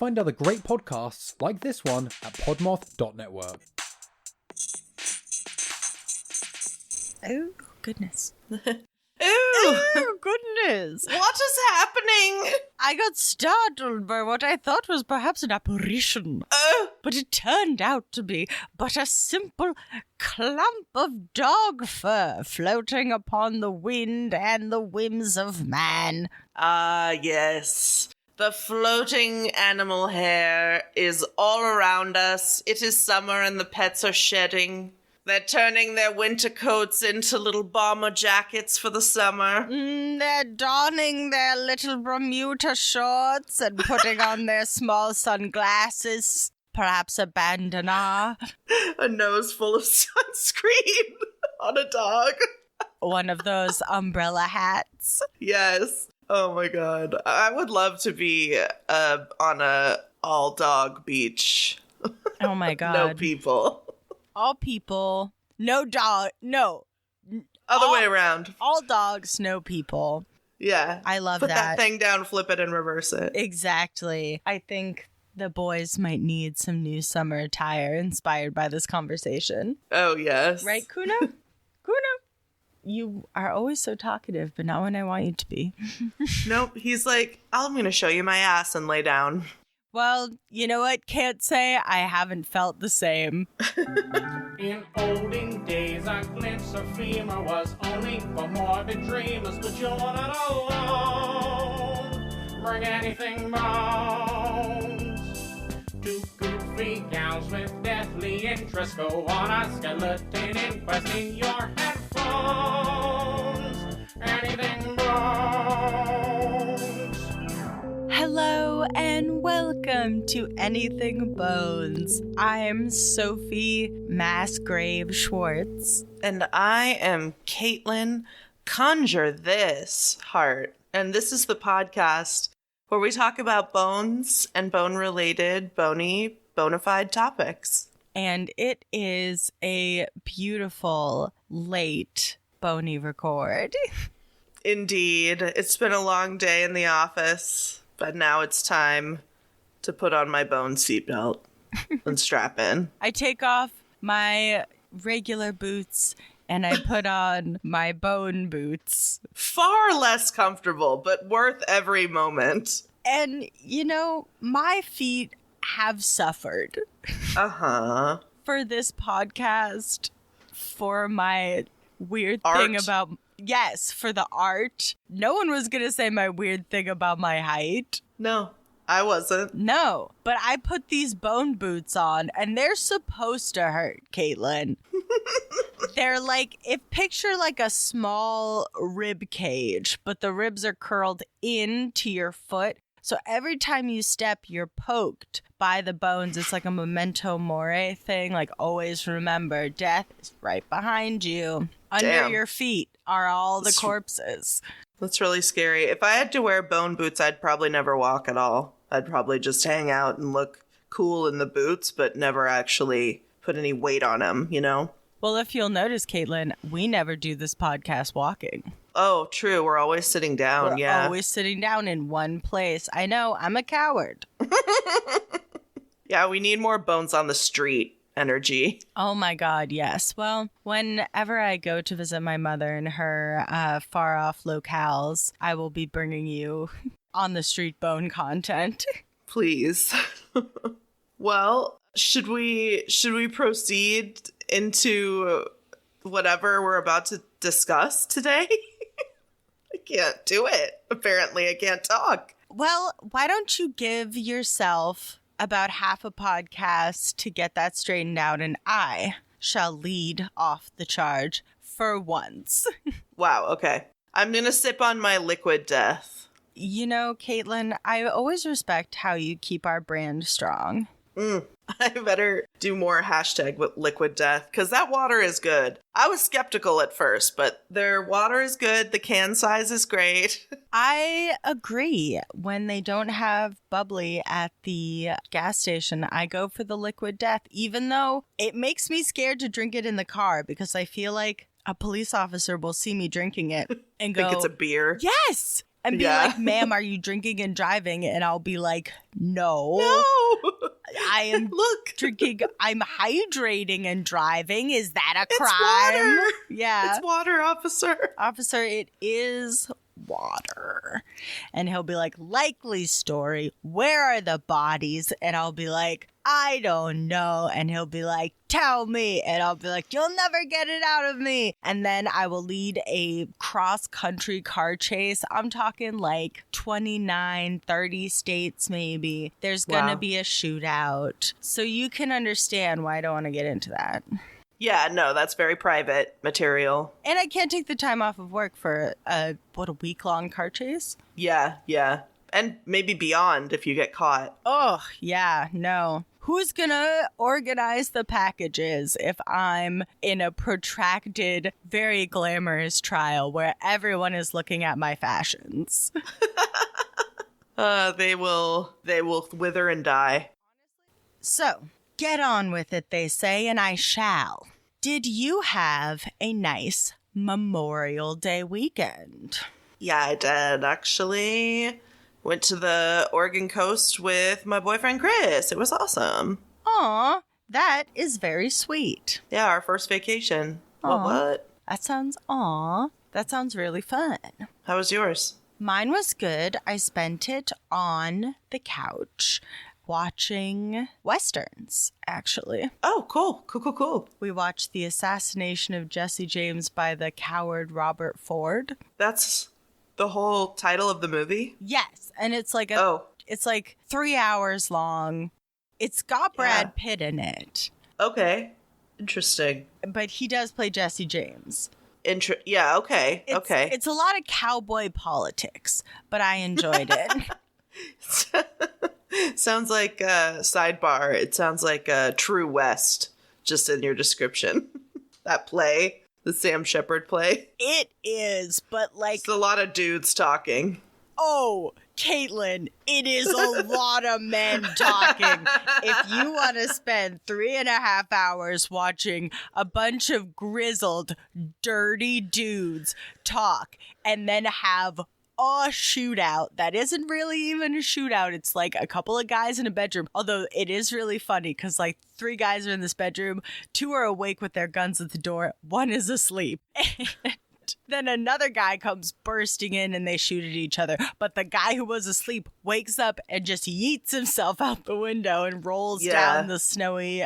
find other great podcasts like this one at podmoth.network. Oh, goodness. Ooh, goodness. what is happening? I got startled by what I thought was perhaps an apparition. But it turned out to be but a simple clump of dog fur floating upon the wind and the whims of man. Ah, yes. The floating animal hair is all around us. It is summer and the pets are shedding. They're turning their winter coats into little bomber jackets for the summer. They're donning their little Bermuda shorts and putting on their small sunglasses, perhaps a bandana. A nose full of sunscreen on a dog. One of those umbrella hats. Yes. Oh my god. I would love to be on a all-dog beach. Oh my god. No people. All people, no dog, no. Other way around. All dogs, no people. Yeah. I love Put that. that thing down, flip it, and reverse it. Exactly. I think the boys might need some new summer attire inspired by this conversation. Oh, yes. Right, Kuno? Kuno? You are always so talkative, but not when I want you to be. Nope. He's like, I'm going to show you my ass and lay down. Well, you know what? Can't say I haven't felt the same. In olden days, a glimpse of femur was only for morbid dreamers, but you're not alone. Bring anything bones. Two goofy gals with deathly interest go on a skeleton inquest in your headphones. Anything bones. Hello and welcome to Anything Bones. I'm Sophie Massgrave Schwartz. And I am Katelyn. Conjure this heart. And this is the podcast where we talk about bones and bone-related, bony, bona fide topics. And it is a beautiful, late, bony record. Indeed. It's been a long day in the office, but now it's time to put on my bone seatbelt and strap in. I take off my regular boots and I put on my bone boots. Far less comfortable, but worth every moment. And, you know, my feet have suffered. Uh-huh. For this podcast, for my weird Art. thing about... Yes, for the art. No one was going to say my weird thing about my height. No, I wasn't. No, but I put these bone boots on, and they're supposed to hurt, Caitlin. They're like, picture like a small rib cage, but the ribs are curled into your foot. So every time you step, you're poked by the bones. It's like a memento mori thing. Like, always remember, death is right behind you. Under Damn. your feet are all the corpses. That's really scary. If I had to wear bone boots, I'd probably never walk at all. I'd probably just hang out and look cool in the boots, but never actually put any weight on them, you know? Well, if you'll notice, Caitlin, we never do this podcast walking. Oh, true. We're always sitting down, We're yeah. always sitting down in one place. I know, I'm a coward. Yeah, we need more bones on the street energy. Oh my God, yes. Well, whenever I go to visit my mother in her far-off locales, I will be bringing you on the street bone content. Please. Well, should we proceed into whatever we're about to discuss today? I can't do it. Apparently, I can't talk. Well, why don't you give yourself about half a podcast to get that straightened out, and I shall lead off the charge for once. Wow, okay. I'm gonna sip on my liquid death. You know, Caitlin, I always respect how you keep our brand strong. I better do more hashtag with liquid death, because that water is good. I was skeptical at first, but their water is good. The can size is great. I agree. When they don't have bubbly at the gas station, I go for the liquid death, even though it makes me scared to drink it in the car because I feel like a police officer will see me drinking it and go, Think it's a beer. Yes! And be like, ma'am, are you drinking and driving? And I'll be like, no. I am drinking. I'm hydrating and driving. Is that a crime? It's water. Yeah. It's water, officer. Officer, it is water. And he'll be like, likely story. Where are the bodies? And I'll be like, I don't know. And he'll be like, tell me. And I'll be like, you'll never get it out of me. And then I will lead a cross-country car chase. I'm talking like 29, 30 states maybe. There's going to be a shootout. So you can understand why I don't want to get into that. Yeah, no, that's very private material. And I can't take the time off of work for a week-long car chase? Yeah. And maybe beyond if you get caught. Oh, yeah, no. Who's gonna organize the packages if I'm in a protracted, very glamorous trial where everyone is looking at my fashions? They will wither and die. So, get on with it, they say, and I shall. Did you have a nice Memorial Day weekend? Yeah, I did, actually. Went to the Oregon coast with my boyfriend, Chris. It was awesome. Aw, that is very sweet. Yeah, our first vacation. Aw. What? That sounds really fun. How was yours? Mine was good. I spent it on the couch watching Westerns, actually. Oh, cool. We watched The Assassination of Jesse James by the coward Robert Ford. That's the whole title of the movie? Yes, and it's like it's like 3 hours long. It's got Brad Pitt in it. Okay. Interesting. But he does play Jesse James. Yeah, okay. It's a lot of cowboy politics, but I enjoyed it. Sounds like a sidebar. It sounds like a True West, just in your description. That play. The Sam Shepard play. It is, but like... It's a lot of dudes talking. Oh, Katelyn, it is a lot of men talking. If you want to spend 3.5 hours watching a bunch of grizzled, dirty dudes talk and then have a shootout that isn't really even a shootout. It's like a couple of guys in a bedroom. Although it is really funny because like 3 guys are in this bedroom, 2 are awake with their guns at the door, 1 is asleep. And then another guy comes bursting in and they shoot at each other. But the guy who was asleep wakes up and just yeets himself out the window and rolls down the snowy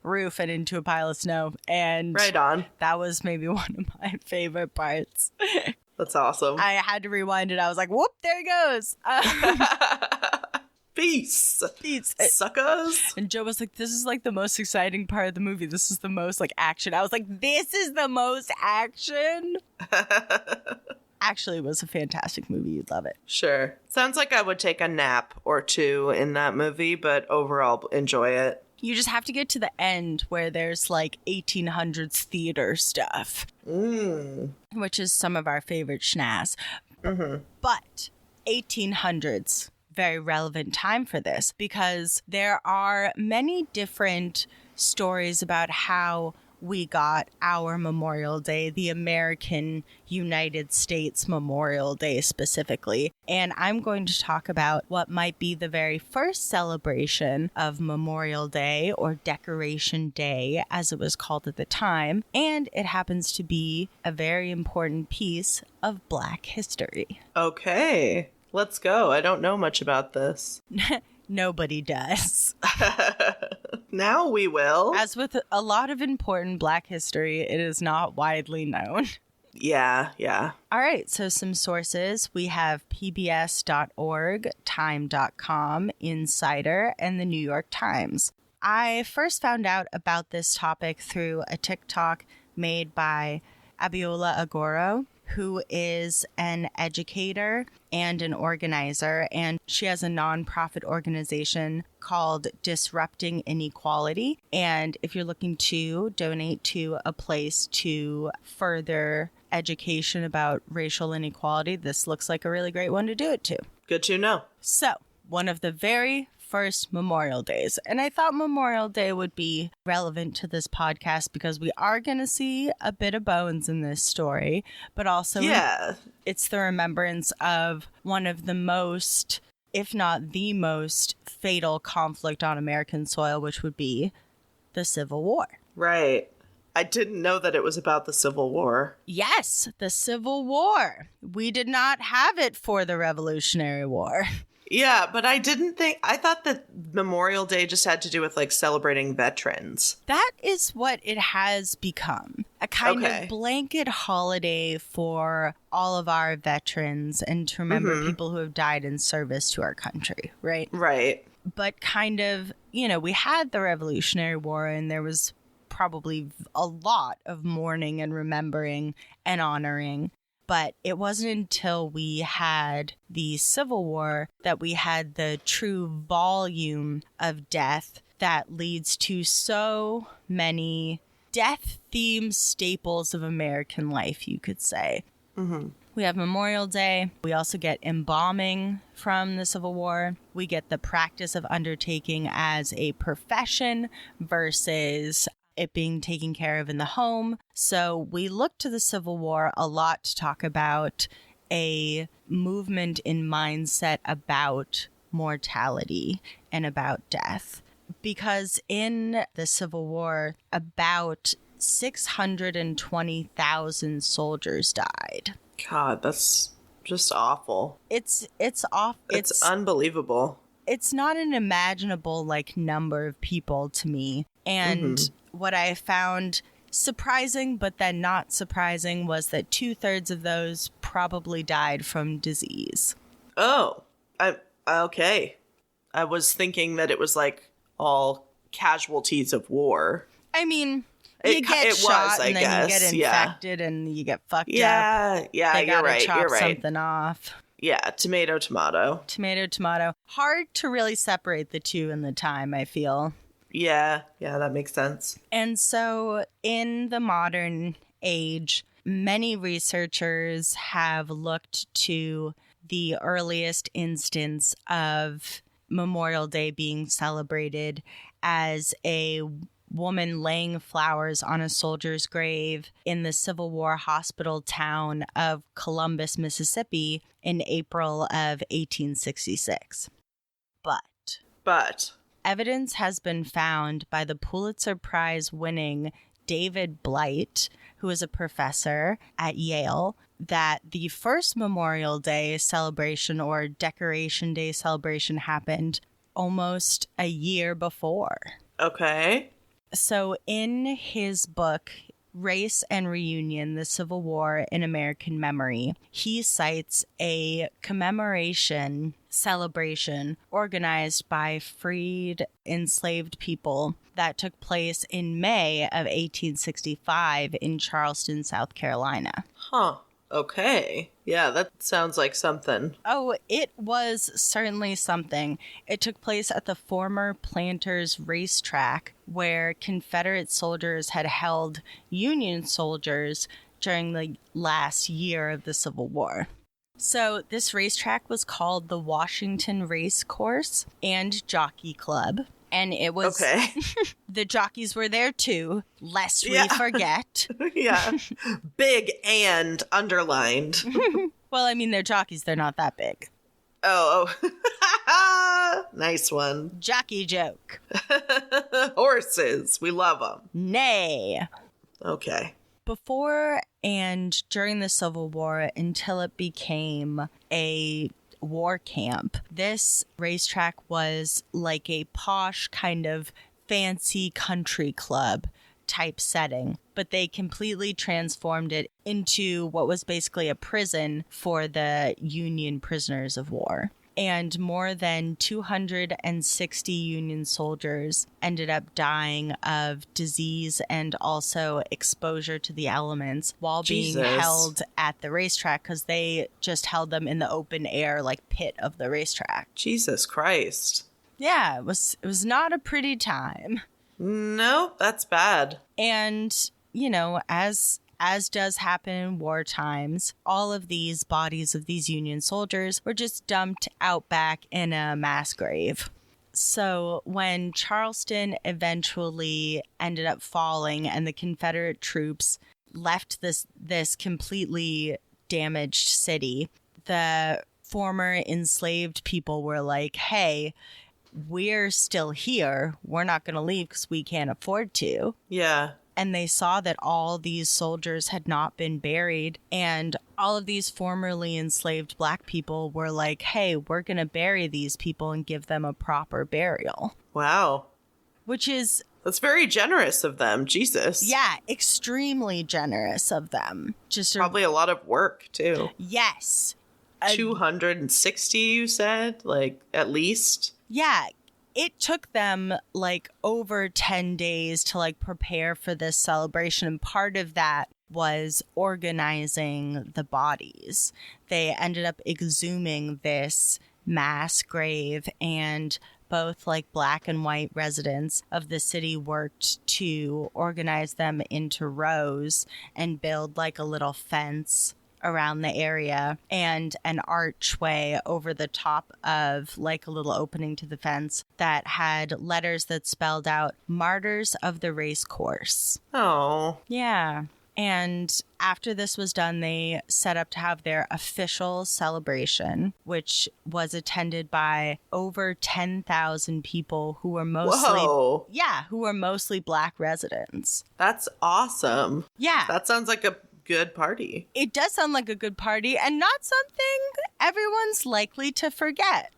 roof and into a pile of snow. And right on. That was maybe one of my favorite parts. That's awesome. I had to rewind it. I was like, whoop, there he goes. Peace, suckers. And Joe was like, this is like the most exciting part of the movie. This is the most like action. I was like, this is the most action? Actually, it was a fantastic movie. You'd love it. Sure. Sounds like I would take a nap or 2 in that movie, but overall enjoy it. You just have to get to the end where there's like 1800s theater stuff. Which is some of our favorite schnaz. Mm-hmm. But 1800s, very relevant time for this because there are many different stories about how we got our Memorial Day, the American United States Memorial Day specifically. And I'm going to talk about what might be the very first celebration of Memorial Day or Decoration Day, as it was called at the time. And it happens to be a very important piece of Black history. Okay, let's go. I don't know much about this. Nobody does. Now we will. As with a lot of important Black history, it is not widely known. Yeah. All right, so some sources. We have pbs.org, time.com, Insider, and the New York Times. I first found out about this topic through a TikTok made by Abiola Agoro, who is an educator and an organizer, and she has a nonprofit organization called Disrupting Inequality. And if you're looking to donate to a place to further education about racial inequality, this looks like a really great one to do it to. Good to know. So, one of the very first Memorial Days. And I thought Memorial Day would be relevant to this podcast because we are going to see a bit of bones in this story, but also it's the remembrance of one of the most, if not the most, fatal conflict on American soil, which would be the Civil War. Right. I didn't know that it was about the Civil War. Yes, the Civil War. We did not have it for the Revolutionary War. Yeah, but I thought that Memorial Day just had to do with like celebrating veterans. That is what it has become. A kind of blanket holiday for all of our veterans and to remember people who have died in service to our country, right? Right. But kind of, we had the Revolutionary War and there was probably a lot of mourning and remembering and honoring. But it wasn't until we had the Civil War that we had the true volume of death that leads to so many death-themed staples of American life, you could say. Mm-hmm. We have Memorial Day. We also get embalming from the Civil War. We get the practice of undertaking as a profession versus it being taken care of in the home. So we look to the Civil War a lot to talk about a movement in mindset about mortality and about death. Because in the Civil War, about 620,000 soldiers died. God, that's just awful. It's awful. It's unbelievable. It's not an imaginable number of people to me. And what I found surprising, but then not surprising, was that 2/3 of those probably died from disease. Oh, okay. I was thinking that it was all casualties of war. I mean, you get shot and then you get infected and you get fucked up. Yeah, they you're right. Chop You're right. Something off. Yeah, tomato. Tomato. Hard to really separate the two in the time, I feel. Yeah, that makes sense. And so in the modern age, many researchers have looked to the earliest instance of Memorial Day being celebrated as a woman laying flowers on a soldier's grave in the Civil War hospital town of Columbus, Mississippi in April of 1866. But evidence has been found by the Pulitzer Prize winning David Blight, who is a professor at Yale, that the first Memorial Day celebration or Decoration Day celebration happened almost a year before. Okay. So in his book, Race and Reunion, the Civil War in American Memory, he cites a commemoration celebration organized by freed enslaved people that took place in May of 1865 in Charleston, South Carolina. Huh. Okay. Yeah, that sounds like something. Oh, it was certainly something. It took place at the former Planters Racetrack, where Confederate soldiers had held Union soldiers during the last year of the Civil War. So this racetrack was called the Washington Race Course and Jockey Club. And it was, okay. The jockeys were there too, lest we forget. Yeah. Big and underlined. Well, I mean, they're jockeys. They're not that big. Oh. Nice one. Jockey joke. Horses. We love them. Nay. Okay. Before and during the Civil War, until it became a war camp, this racetrack was like a posh kind of fancy country club type setting, but they completely transformed it into what was basically a prison for the Union prisoners of war. And more than 260 Union soldiers ended up dying of disease and also exposure to the elements while being held at the racetrack, because they just held them in the open air, pit of the racetrack. Jesus Christ. Yeah, it was not a pretty time. No, that's bad. And, as does happen in war times, all of these bodies of these Union soldiers were just dumped out back in a mass grave. So when Charleston eventually ended up falling and the Confederate troops left this completely damaged city, the former enslaved people were like, hey, we're still here. We're not going to leave because we can't afford to. Yeah. And they saw that all these soldiers had not been buried. And all of these formerly enslaved Black people were like, hey, we're going to bury these people and give them a proper burial. Wow. Which is... That's very generous of them. Jesus. Yeah, extremely generous of them. Just Probably a lot of work, too. Yes. 260, you said? Like, at least? Yeah. It took them like over 10 days to like prepare for this celebration. And part of that was organizing the bodies. They ended up exhuming this mass grave, and both like Black and white residents of the city worked to organize them into rows and build like a little fence around the area and an archway over the top of like a little opening to the fence that had letters that spelled out Martyrs of the Race Course. Oh. Yeah. And after this was done, they set up to have their official celebration, which was attended by over 10,000 people who were mostly, Whoa. who were mostly Black residents. That's awesome. Yeah. That sounds like a good party. It does sound like a good party and not something everyone's likely to forget.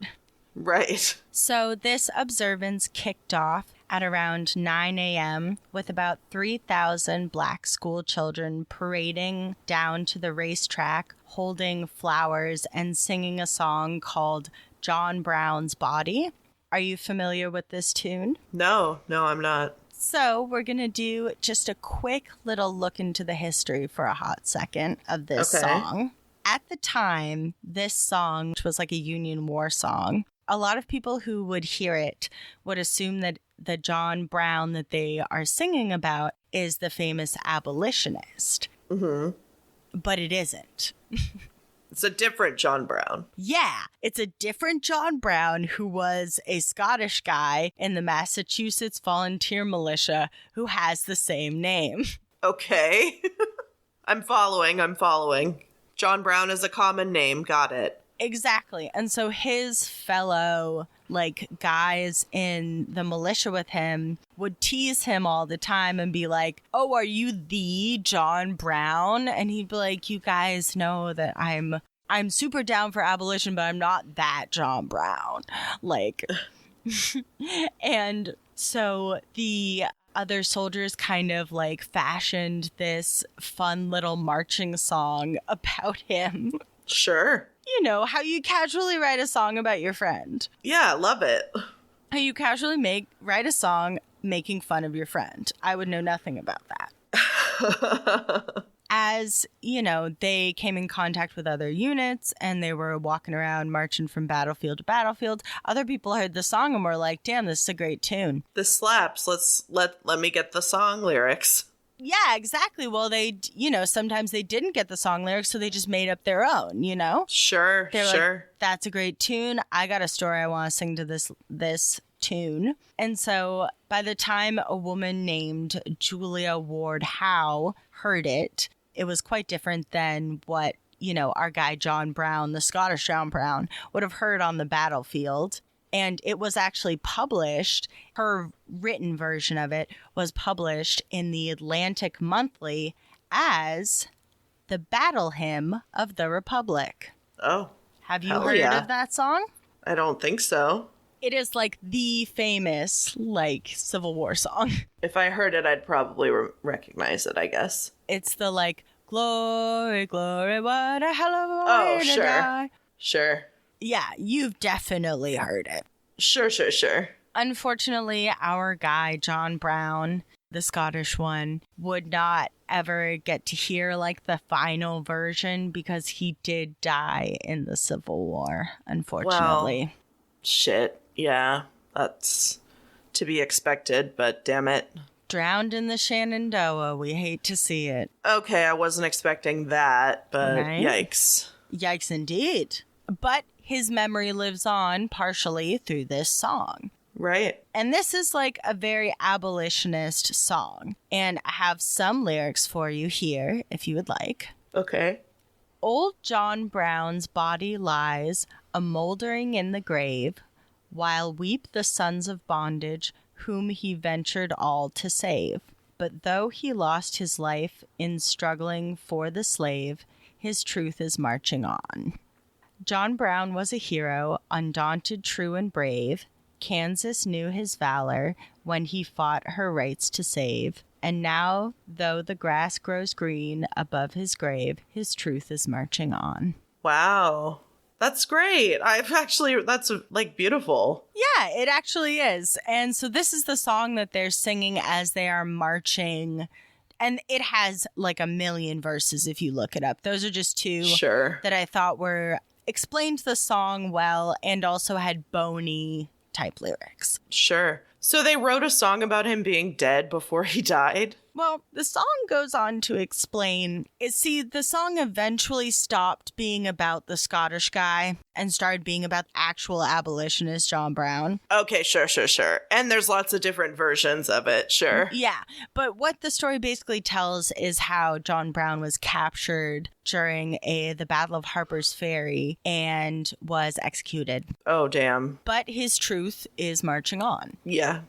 Right. So this observance kicked off at around 9 a.m. with about 3,000 Black school children parading down to the racetrack, holding flowers and singing a song called John Brown's Body. Are you familiar with this tune? No, I'm not. So we're going to do just a quick little look into the history for a hot second of this song. At the time, this song, which was like a Union War song, a lot of people who would hear it would assume that the John Brown that they are singing about is the famous abolitionist. Mm-hmm. But it isn't. It's a different John Brown. Yeah, it's a different John Brown who was a Scottish guy in the Massachusetts Volunteer Militia who has the same name. Okay. I'm following. John Brown is a common name. Got it. Exactly. And so his fellow, like, guys in the militia with him would tease him all the time and be like, oh, are you the John Brown? And he'd be like, you guys know that I'm super down for abolition, but I'm not that John Brown. Like, and so the other soldiers kind of like fashioned this fun little marching song about him. Sure. You know, how you casually write a song about your friend. Yeah, love it. How you casually write a song making fun of your friend. I would know nothing about that. As, you know, they came in contact with other units and they were walking around marching from battlefield to battlefield, other people heard the song and were like, damn, this is a great tune. This slaps. Let me get the song lyrics. Yeah, exactly. Well, they, you know, sometimes they didn't get the song lyrics, so they just made up their own, you know? Sure. Like, that's a great tune. I got a story I want to sing to this tune. And so by the time a woman named Julia Ward Howe heard it, it was quite different than what, you know, our guy John Brown, the Scottish John Brown, would have heard on the battlefield. And it was actually published, her written version of it was published in the Atlantic Monthly as the Battle Hymn of the Republic. Oh. Have you heard of that song? I don't think so. It is like the famous, like, Civil War song. If I heard it, I'd probably recognize it, I guess. It's the, like, glory, glory, what a hell of a way to die. Sure. Yeah, you've definitely heard it. Sure. Unfortunately, our guy, John Brown, the Scottish one, would not ever get to hear, like, the final version because he did die in the Civil War, unfortunately. Well, shit. Yeah, that's to be expected, but damn it. Drowned in the Shenandoah. We hate to see it. Okay, I wasn't expecting that, but Right? Yikes. Yikes indeed. But his memory lives on partially through this song. Right. And this is like a very abolitionist song. And I have some lyrics for you here, if you would like. Okay. Old John Brown's body lies a mouldering in the grave, while weep the sons of bondage, whom he ventured all to save. But though he lost his life in struggling for the slave, his truth is marching on. John Brown was a hero, undaunted, true, and brave. Kansas knew his valor when he fought her rights to save. And now, though the grass grows green above his grave, his truth is marching on. Wow. That's great. That's like beautiful. Yeah, it actually is. And so this is the song that they're singing as they are marching. And it has like a million verses if you look it up. Those are just two Sure. that I thought were explained the song well and also had bony type lyrics. Sure. So they wrote a song about him being dead before he died? Well, the song goes on to explain. The song eventually stopped being about the Scottish guy and started being about actual abolitionist John Brown. Okay, sure. And there's lots of different versions of it, sure. Yeah, but what the story basically tells is how John Brown was captured during the Battle of Harper's Ferry and was executed. Oh, damn. But his truth is marching on. Yeah.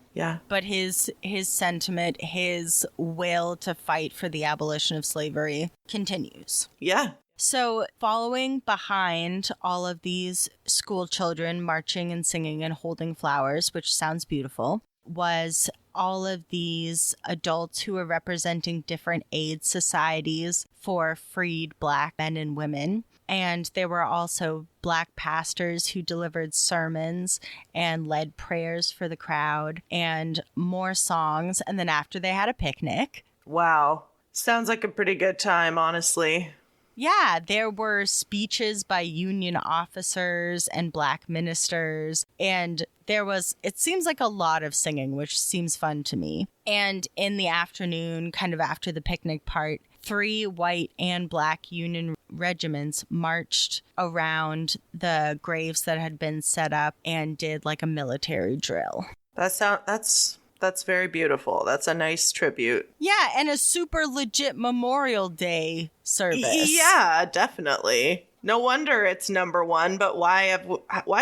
But his sentiment, his will to fight for the abolition of slavery continues. Yeah. So following behind all of these school children marching and singing and holding flowers, which sounds beautiful, was all of these adults who were representing different aid societies for freed Black men and women. And there were also Black pastors who delivered sermons and led prayers for the crowd and more songs. And then after they had a picnic. Wow. Sounds like a pretty good time, honestly. Yeah, there were speeches by Union officers and Black ministers. And it seems like a lot of singing, which seems fun to me. And in the afternoon, kind of after the picnic part, 3 white and Black Union regiments marched around the graves that had been set up and did like a military drill. That's very beautiful. That's a nice tribute. Yeah, and a super legit Memorial Day service. Yeah, definitely. No wonder it's number one, but why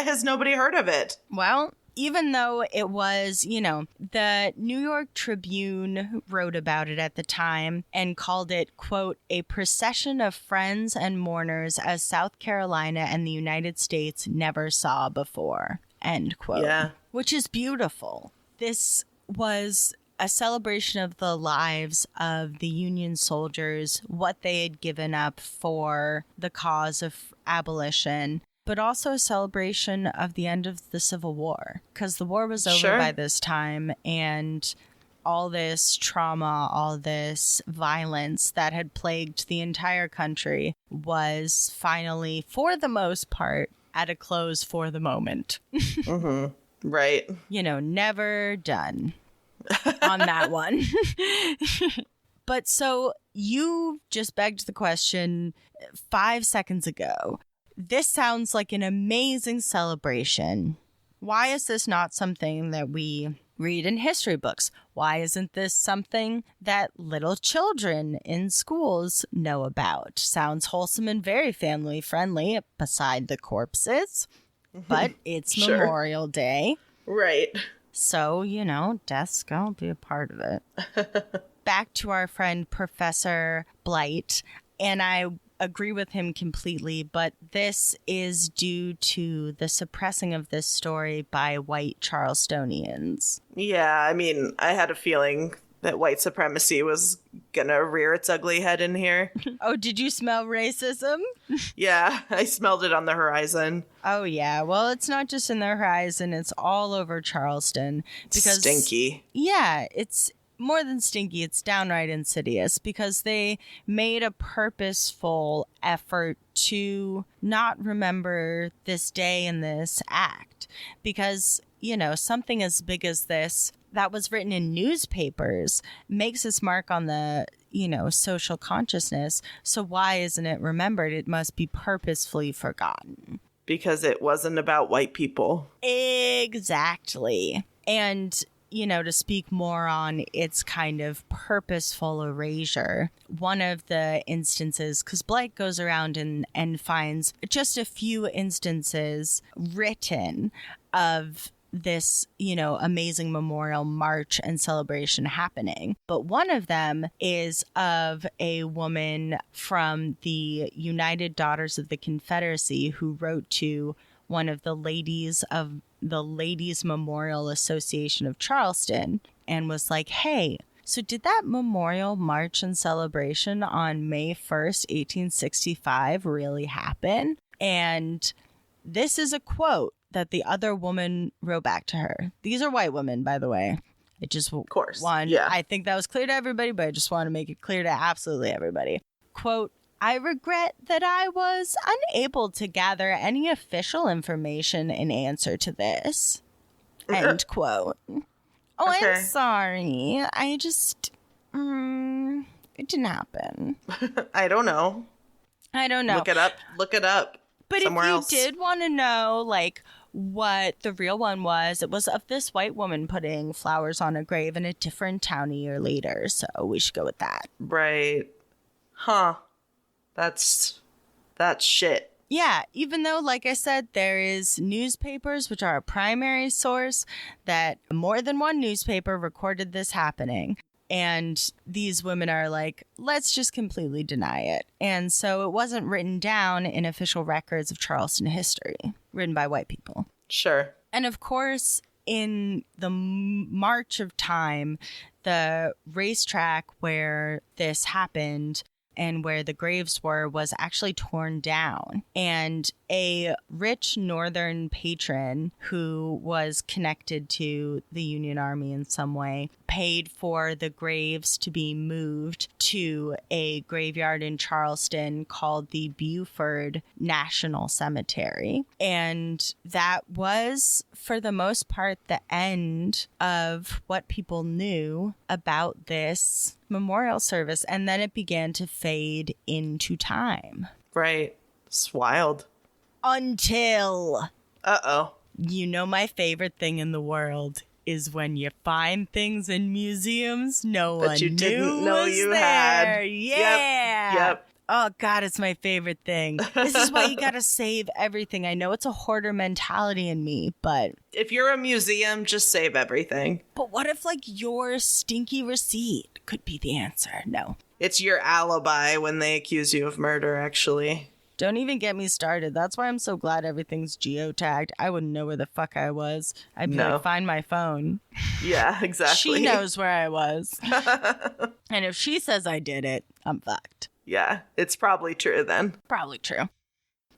has nobody heard of it? Well, even though it was, the New York Tribune wrote about it at the time and called it, quote, a procession of friends and mourners as South Carolina and the United States never saw before, end quote. Yeah. Which is beautiful. This was a celebration of the lives of the Union soldiers, what they had given up for the cause of abolition, but also a celebration of the end of the Civil War, because the war was over by this time, and all this trauma, all this violence that had plagued the entire country was finally, for the most part, at a close for the moment. Mm-hmm. Right. Never done on that one. But so you just begged the question 5 seconds ago. This sounds like an amazing celebration. Why is this not something that we read in history books? Why isn't this something that little children in schools know about? Sounds wholesome and very family friendly beside the corpses, but it's Memorial Day. Right. So, death's gonna be a part of it. Back to our friend Professor Blight, and I agree with him completely, but this is due to the suppressing of this story by white Charlestonians. Yeah, I mean, I had a feeling that white supremacy was gonna rear its ugly head in here. Oh, did you smell racism? Yeah, I smelled it on the horizon. Oh, yeah. Well, it's not just in the horizon. It's all over Charleston. Because stinky. Yeah, it's more than stinky. It's downright insidious because they made a purposeful effort to not remember this day and this act. Because, something as big as this that was written in newspapers makes its mark on the, social consciousness. So why isn't it remembered? It must be purposefully forgotten. Because it wasn't about white people. Exactly. And, you know, to speak more on its kind of purposeful erasure, one of the instances, because Blake goes around and finds just a few instances written of this, you know, amazing memorial march and celebration happening. But one of them is of a woman from the United Daughters of the Confederacy who wrote to one of the ladies of the Ladies Memorial Association of Charleston and was like, hey, so did that memorial march and celebration on May 1st, 1865 really happen? And this is a quote that the other woman wrote back to her. These are white women, by the way. It just, of course, I think that was clear to everybody, but I just want to make it clear to absolutely everybody. Quote, I regret that I was unable to gather any official information in answer to this. End quote. Oh, okay. I'm sorry. I just, it didn't happen. I don't know. Look it up. But somewhere if you else. did want to know, like, what the real one was, it was of this white woman putting flowers on a grave in a different town a year later. So we should go with that. Right. Huh. That's shit. Yeah, even though, like I said, there is newspapers, which are a primary source, that more than one newspaper recorded this happening. And these women are like, let's just completely deny it. And so it wasn't written down in official records of Charleston history, written by white people. Sure. And of course, in the march of time, the racetrack where this happened and where the graves were was actually torn down. And a rich northern patron who was connected to the Union Army in some way paid for the graves to be moved to a graveyard in Charleston called the Buford National Cemetery. And that was, for the most part, the end of what people knew about this memorial service. And then it began to fade into time. Right. It's wild. Until... Uh-oh. You know, my favorite thing in the world is when you find things in museums no that one you knew didn't know was you there. had. Yeah. Yep. Oh, God, it's my favorite thing. This is why you gotta save everything. I know it's a hoarder mentality in me, but... If you're a museum, just save everything. But what if, like, your stinky receipt could be the answer? No. It's your alibi when they accuse you of murder, actually. Don't even get me started. That's why I'm so glad everything's geotagged. I wouldn't know where the fuck I was. I'd be like, find my phone. Yeah, exactly. She knows where I was. And if she says I did it, I'm fucked. Yeah, it's probably true then. Probably true.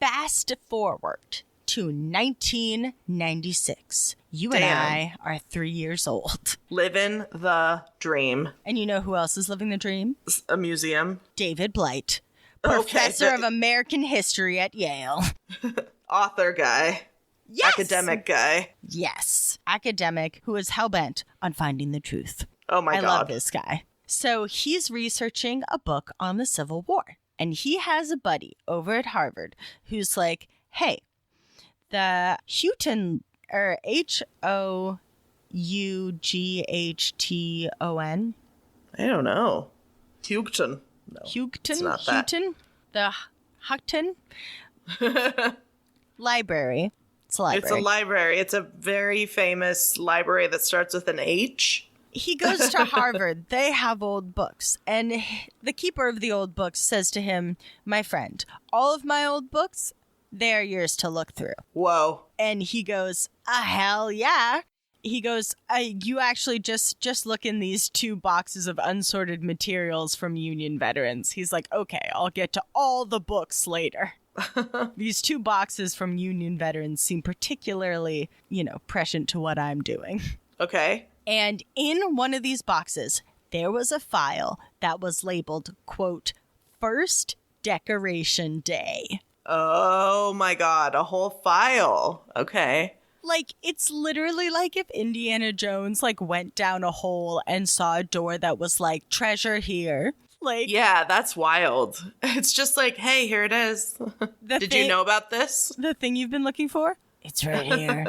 Fast forward to 1996. You and I are 3 years old. Living the dream. And you know who else is living the dream? A museum. David Blight. Professor of American History at Yale. Author guy. Yes! Academic guy. Yes. Academic who is hellbent on finding the truth. Oh my God. I love this guy. So he's researching a book on the Civil War. And he has a buddy over at Harvard who's like, hey, the Houghton, or Houghton? I don't know. Houghton. No, Houghton? not that. Houghton? The Houghton? Library. It's a library. It's a library. It's a very famous library that starts with an H. He goes to Harvard. They have old books. And the keeper of the old books says to him, my friend, all of my old books, they are yours to look through. Whoa. And he goes, hell yeah. He goes, you actually just look in these 2 boxes of unsorted materials from Union veterans. He's like, okay, I'll get to all the books later. These 2 boxes from Union veterans seem particularly, prescient to what I'm doing. Okay. And in one of these boxes, there was a file that was labeled, quote, First Decoration Day. Oh my God, a whole file. Okay. Like, it's literally like if Indiana Jones, went down a hole and saw a door that was like, treasure here. Like, Yeah, that's wild. It's just like, hey, here it is. Did you know about this? The thing you've been looking for? It's right here.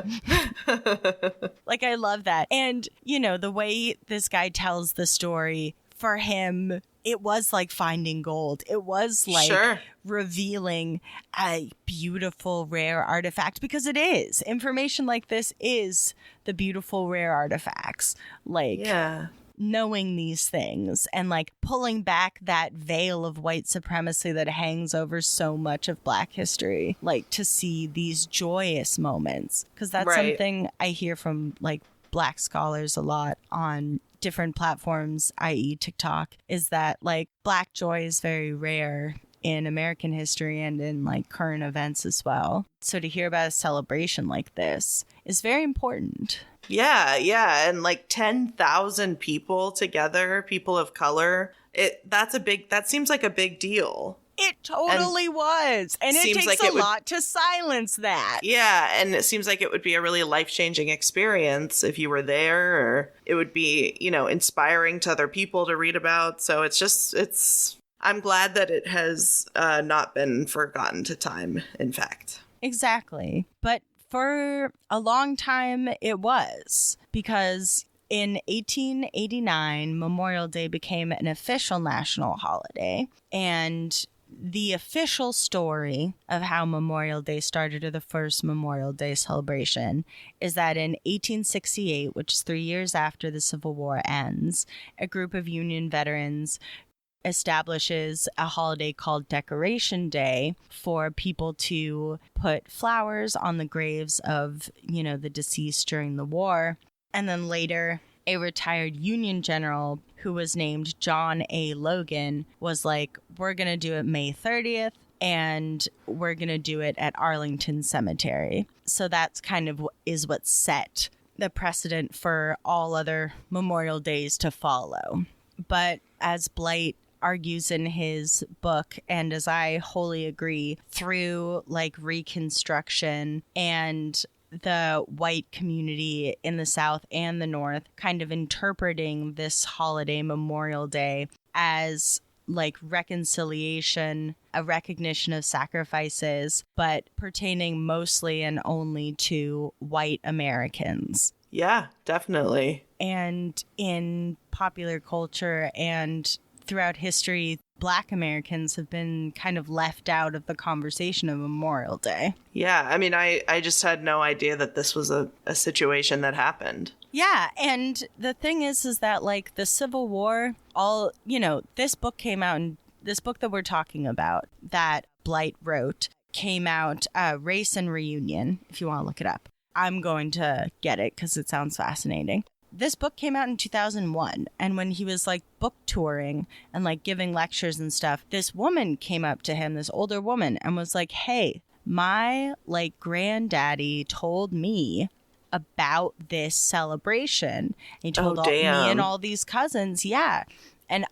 Like, I love that. And, you know, the way this guy tells the story, for him, it was like finding gold. It was like revealing a beautiful, rare artifact, because it is. Information like this is the beautiful, rare artifacts. Like, knowing these things and like pulling back that veil of white supremacy that hangs over so much of Black history, like to see these joyous moments, because that's something I hear from like Black scholars a lot on different platforms, i.e. TikTok, is that like Black joy is very rare in American history and in like current events as well. So to hear about a celebration like this is very important. Yeah. And like 10,000 people together, people of color, that seems like a big deal. It totally was. And it takes like a lot to silence that. Yeah. And it seems like it would be a really life-changing experience if you were there, or it would be, you know, inspiring to other people to read about. So I'm glad that it has not been forgotten to time, in fact. Exactly. But for a long time, it was, because in 1889, Memorial Day became an official national holiday. And the official story of how Memorial Day started, or the first Memorial Day celebration, is that in 1868, which is 3 years after the Civil War ends, a group of Union veterans establishes a holiday called Decoration Day for people to put flowers on the graves of, you know, the deceased during the war. And then later, a retired Union general who was named John A. Logan was like, we're going to do it May 30th, and we're going to do it at Arlington Cemetery. So that's kind of is what set the precedent for all other Memorial Days to follow. But as Blight argues in his book, and as I wholly agree, through like Reconstruction and the white community in the South and the North kind of interpreting this holiday, Memorial Day, as like reconciliation, a recognition of sacrifices, but pertaining mostly and only to white Americans. Yeah, definitely. And in popular culture and throughout history, Black Americans have been kind of left out of the conversation of Memorial Day. Yeah, I mean, I just had no idea that this was a situation that happened. Yeah, and the thing is that, like, the Civil War, this book came out, and this book that we're talking about, that Blight wrote, came out, Race and Reunion, if you want to look it up. I'm going to get it because it sounds fascinating. This book came out in 2001, and when he was like book touring and like giving lectures and stuff, this woman came up to him, this older woman, and was like, hey, my like granddaddy told me about this celebration. And he told me and all these cousins, and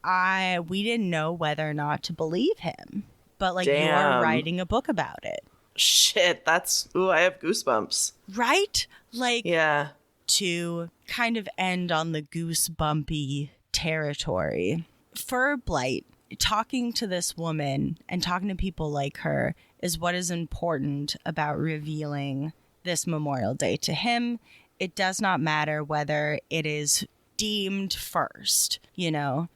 we didn't know whether or not to believe him, but like you're writing a book about it. Shit, I have goosebumps. Right? Like, yeah. To kind of end on the goosebumpy territory. For Blight, talking to this woman and talking to people like her is what is important about revealing this Memorial Day. To him, it does not matter whether it is deemed first,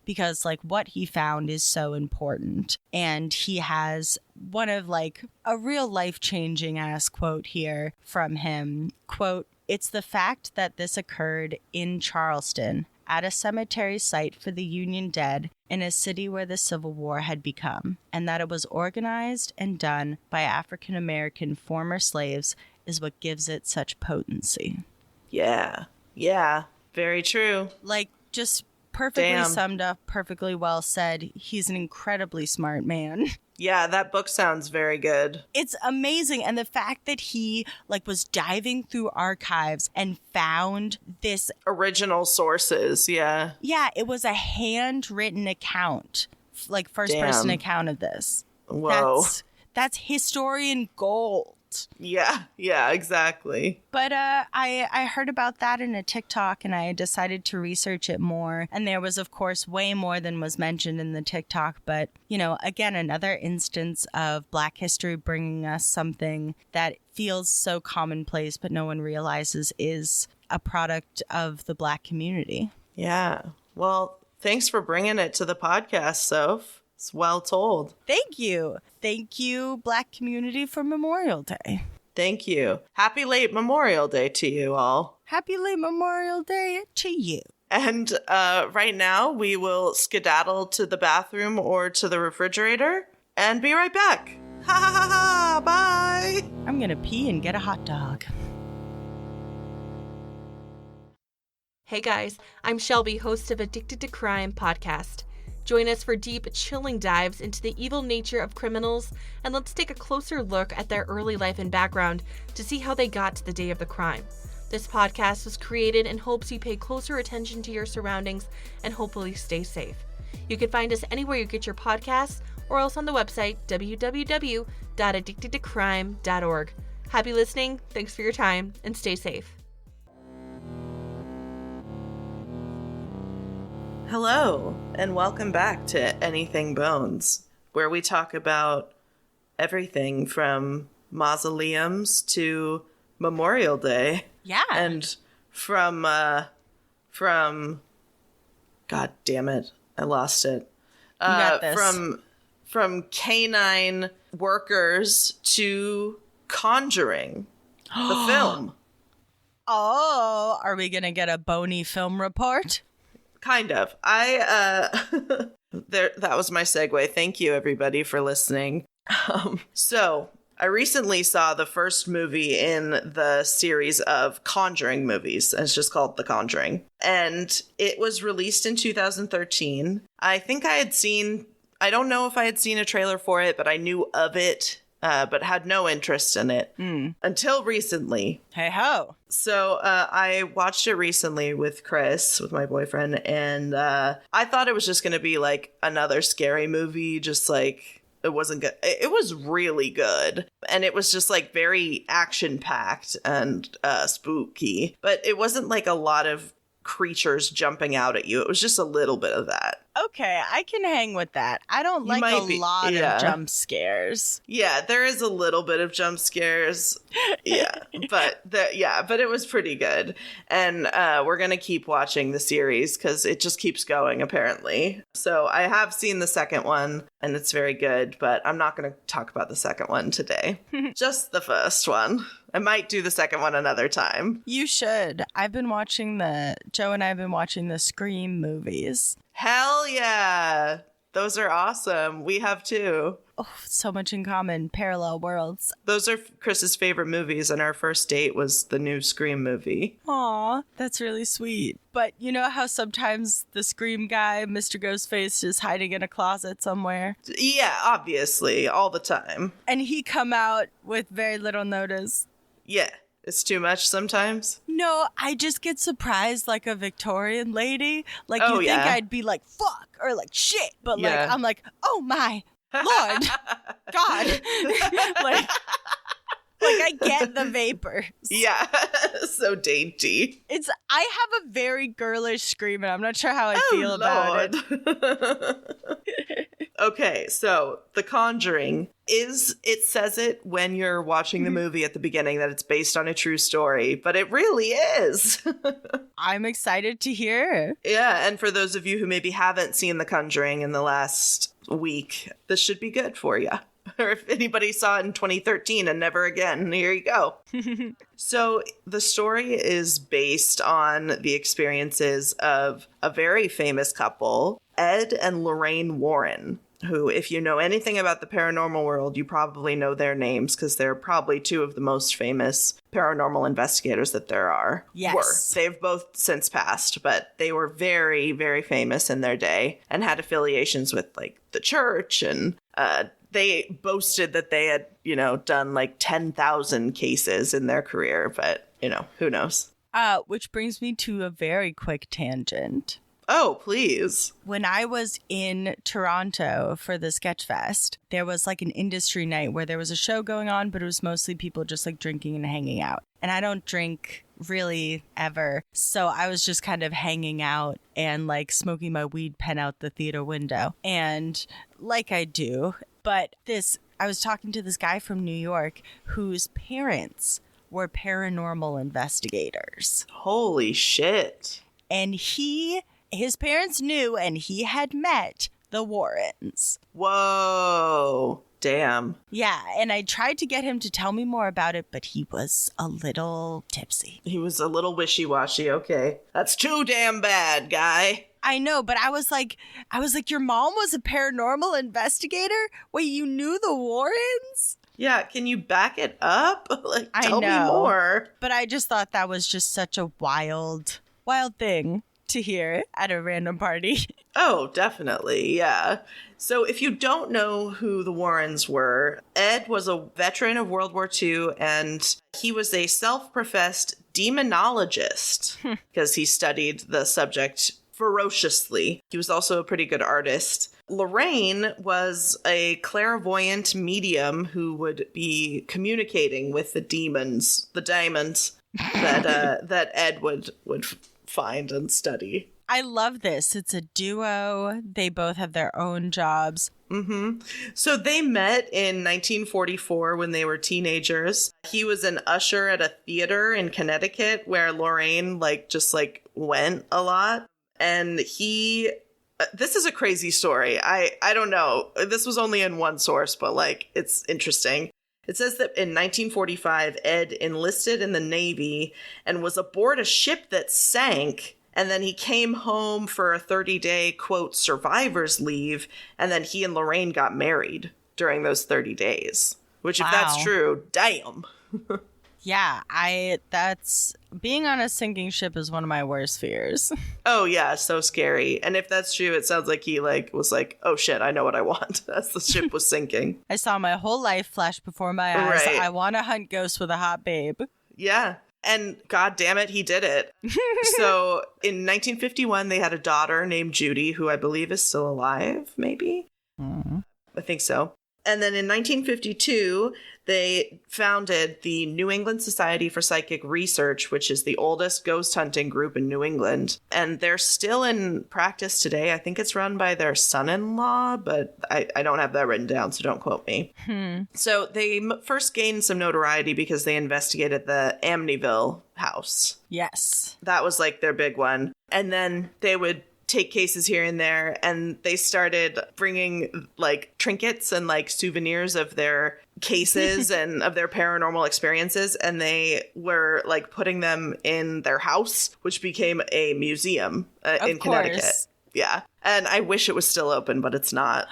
because like what he found is so important. And he has one of like a real life-changing ass quote here from him. Quote, "It's the fact that this occurred in Charleston at a cemetery site for the Union dead in a city where the Civil War had become, and that it was organized and done by African American former slaves is what gives it such potency." Yeah. Very true. Like, just perfectly summed up, perfectly well said. He's an incredibly smart man. Yeah, that book sounds very good. It's amazing. And the fact that he like was diving through archives and found this original sources. Yeah. Yeah, it was a handwritten account, like first person account of this. Whoa. That's historian gold. fault. Yeah, exactly. But I heard about that in a TikTok, and I decided to research it more. And there was, of course, way more than was mentioned in the TikTok. But, you know, again, another instance of Black history bringing us something that feels so commonplace, but no one realizes is a product of the Black community. Yeah. Well, thanks for bringing it to the podcast, Soph. It's well told. Thank you. Thank you, Black community, for Memorial Day. Thank you. Happy late Memorial Day to you all. Happy late Memorial Day to you. And right now, we will skedaddle to the bathroom or to the refrigerator and be right back. Ha ha ha ha! Bye! I'm gonna pee and get a hot dog. Hey guys, I'm Shelby, host of Addicted to Crime podcast. Join us for deep, chilling dives into the evil nature of criminals, and let's take a closer look at their early life and background to see how they got to the day of the crime. This podcast was created in hopes you pay closer attention to your surroundings and hopefully stay safe. You can find us anywhere you get your podcasts, or else on the website www.addictedtocrime.org. Happy listening, thanks for your time, and stay safe. Hello, and welcome back to Anything Bones, where we talk about everything from mausoleums to Memorial Day. Yeah. And from God damn it, I lost it. You got this. From canine workers to Conjuring, the film. Oh, are we gonna get a bony film report? Kind of. That was my segue. Thank you, everybody, for listening. So I recently saw the first movie in the series of Conjuring movies. It's just called The Conjuring. And it was released in 2013. I don't know if I had seen a trailer for it, but I knew of it, but had no interest in it until recently. Hey ho. So I watched it recently with Chris, with my boyfriend, and I thought it was just going to be like another scary movie, just like it wasn't good. It was really good, and it was just like very action-packed and spooky, but it wasn't like a lot of creatures jumping out at you. It was just a little bit of that. Okay, I can hang with that. I don't like a lot of jump scares. Yeah, there is a little bit of jump scares. Yeah, but it was pretty good. And we're going to keep watching the series because it just keeps going, apparently. So I have seen the second one, and it's very good, but I'm not going to talk about the second one today. Just the first one. I might do the second one another time. You should. Joe and I have been watching the Scream movies. Hell yeah. Those are awesome. We have too. Oh, so much in common. Parallel worlds. Those are Chris's favorite movies, and our first date was the new Scream movie. Aw, that's really sweet. But you know how sometimes the Scream guy, Mr. Ghostface, is hiding in a closet somewhere? Yeah, obviously, all the time. And he come out with very little notice. Yeah, it's too much sometimes. No, I just get surprised like a Victorian lady. Like, you think I'd be like, fuck, or like, shit. But like, I'm like, oh my Lord, God. like I get the vapors. Yeah, so dainty. I have a very girlish scream, and I'm not sure how I feel about it. Okay, so The Conjuring it says it when you're watching the movie at the beginning that it's based on a true story, but it really is. I'm excited to hear. Yeah, and for those of you who maybe haven't seen The Conjuring in the last week, this should be good for you. Or if anybody saw it in 2013 and never again, here you go. So the story is based on the experiences of a very famous couple, Ed and Lorraine Warren, who, if you know anything about the paranormal world, you probably know their names because they're probably two of the most famous paranormal investigators that there are. Yes. They've both since passed, but they were very, very famous in their day and had affiliations with like the church, and they boasted that they had, done like 10,000 cases in their career, but, who knows? Which brings me to a very quick tangent. Oh, please. When I was in Toronto for the Sketchfest, there was like an industry night where there was a show going on, but it was mostly people just like drinking and hanging out. And I don't drink really ever. So I was just kind of hanging out and like smoking my weed pen out the theater window. And like I do, but I was talking to this guy from New York whose parents were paranormal investigators. Holy shit. And his parents knew, and he had met the Warrens. Whoa. Damn. Yeah, and I tried to get him to tell me more about it, but he was a little tipsy. He was a little wishy-washy. Okay. That's too damn bad, guy. I know, but I was like, your mom was a paranormal investigator? Wait, you knew the Warrens? Yeah, can you back it up? Like, tell me more. But I just thought that was just such a wild thing to hear at a random party. Oh, definitely, yeah. So if you don't know who the Warrens were, Ed was a veteran of World War II, and he was a self-professed demonologist because he studied the subject ferociously. He was also a pretty good artist. Lorraine was a clairvoyant medium who would be communicating with the daemons that Ed would find and study. I love this. It's a duo. They both have their own jobs. Mm-hmm. So they met in 1944 when they were teenagers. He was an usher at a theater in Connecticut where Lorraine just went a lot. And this is a crazy story. I don't know. This was only in one source, but it's interesting. It says that in 1945, Ed enlisted in the Navy and was aboard a ship that sank. And then he came home for a 30-day, quote, survivor's leave. And then he and Lorraine got married during those 30 days. Which, if that's true, damn. Yeah, that's being on a sinking ship is one of my worst fears. Oh, yeah, so scary. And if that's true, it sounds like he was like, oh shit, I know what I want. As the ship was sinking. I saw my whole life flash before my eyes. Right. I want to hunt ghosts with a hot babe. Yeah. And god damn it, he did it. So in 1951, they had a daughter named Judy, who I believe is still alive, maybe? I think so. And then in 1952, they founded the New England Society for Psychic Research, which is the oldest ghost hunting group in New England. And they're still in practice today. I think it's run by their son-in-law, but I don't have that written down, so don't quote me. So they first gained some notoriety because they investigated the Amityville house. Yes. That was their big one. And then they would take cases here and there, and they started bringing trinkets and souvenirs of their cases and of their paranormal experiences, and they were putting them in their house, which became a museum in Connecticut. Yeah. And I wish it was still open, but it's not.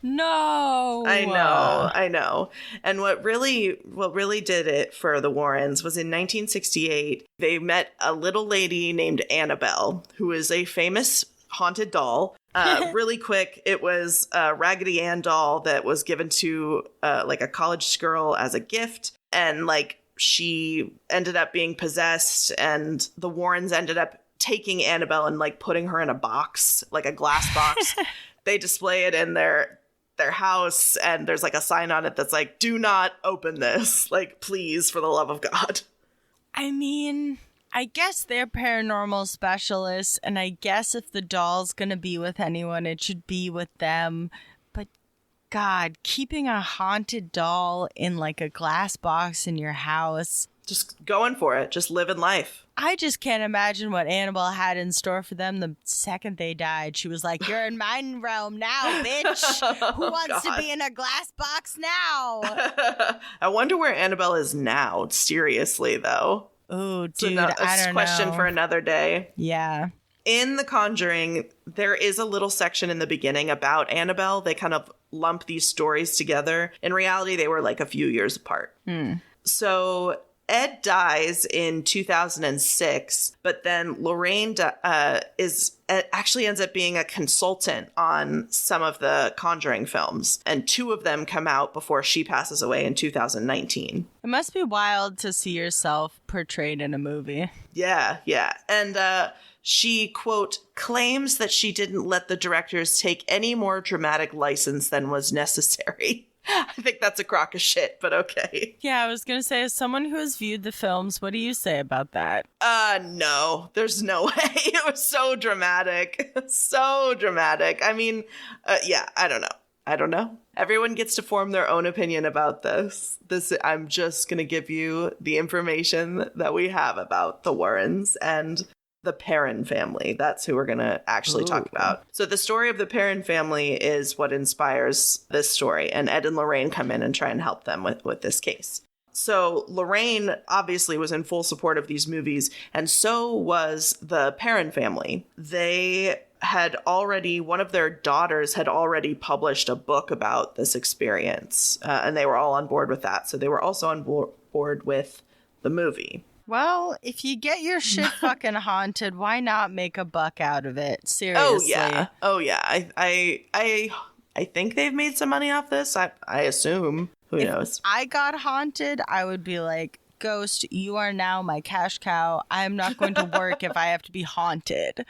No. I know. And what really did it for the Warrens was in 1968, they met a little lady named Annabelle, who is a famous haunted doll. Really quick, it was a Raggedy Ann doll that was given to a college girl as a gift. And she ended up being possessed, and the Warrens ended up taking Annabelle and putting her in a box, a glass box. They display it in their house, and there's a sign on it that's do not open this, please, for the love of God. I mean, I guess they're paranormal specialists, and I guess if the doll's gonna be with anyone, it should be with them. But God, keeping a haunted doll in a glass box in your house. Just going for it. Just living life. I just can't imagine what Annabelle had in store for them the second they died. She was like, you're in my realm now, bitch. Who wants to be in a glass box now? I wonder where Annabelle is now. Seriously, though. Oh, dude, I don't know. Question for another day. Yeah. In The Conjuring, there is a little section in the beginning about Annabelle. They kind of lump these stories together. In reality, they were a few years apart. So Ed dies in 2006, but then Lorraine actually ends up being a consultant on some of the Conjuring films, and 2 of them come out before she passes away in 2019. It must be wild to see yourself portrayed in a movie. Yeah. And she, quote, claims that she didn't let the directors take any more dramatic license than was necessary. I think that's a crock of shit, but okay. Yeah, I was going to say, as someone who has viewed the films, what do you say about that? No, there's no way. It was so dramatic. So dramatic. I mean, yeah, I don't know. Everyone gets to form their own opinion about this. I'm just going to give you the information that we have about the Warrens and the Perron family. That's who we're going to actually talk about. So the story of the Perron family is what inspires this story, and Ed and Lorraine come in and try and help them with this case. So Lorraine obviously was in full support of these movies, and so was the Perron family. One of their daughters had already published a book about this experience, and they were all on board with that. So they were also on board with the movie. Well, if you get your shit fucking haunted, why not make a buck out of it? Seriously. Oh yeah. I think they've made some money off this. I assume. Who knows? If I got haunted, I would be like, Ghost, you are now my cash cow. I'm not going to work if I have to be haunted.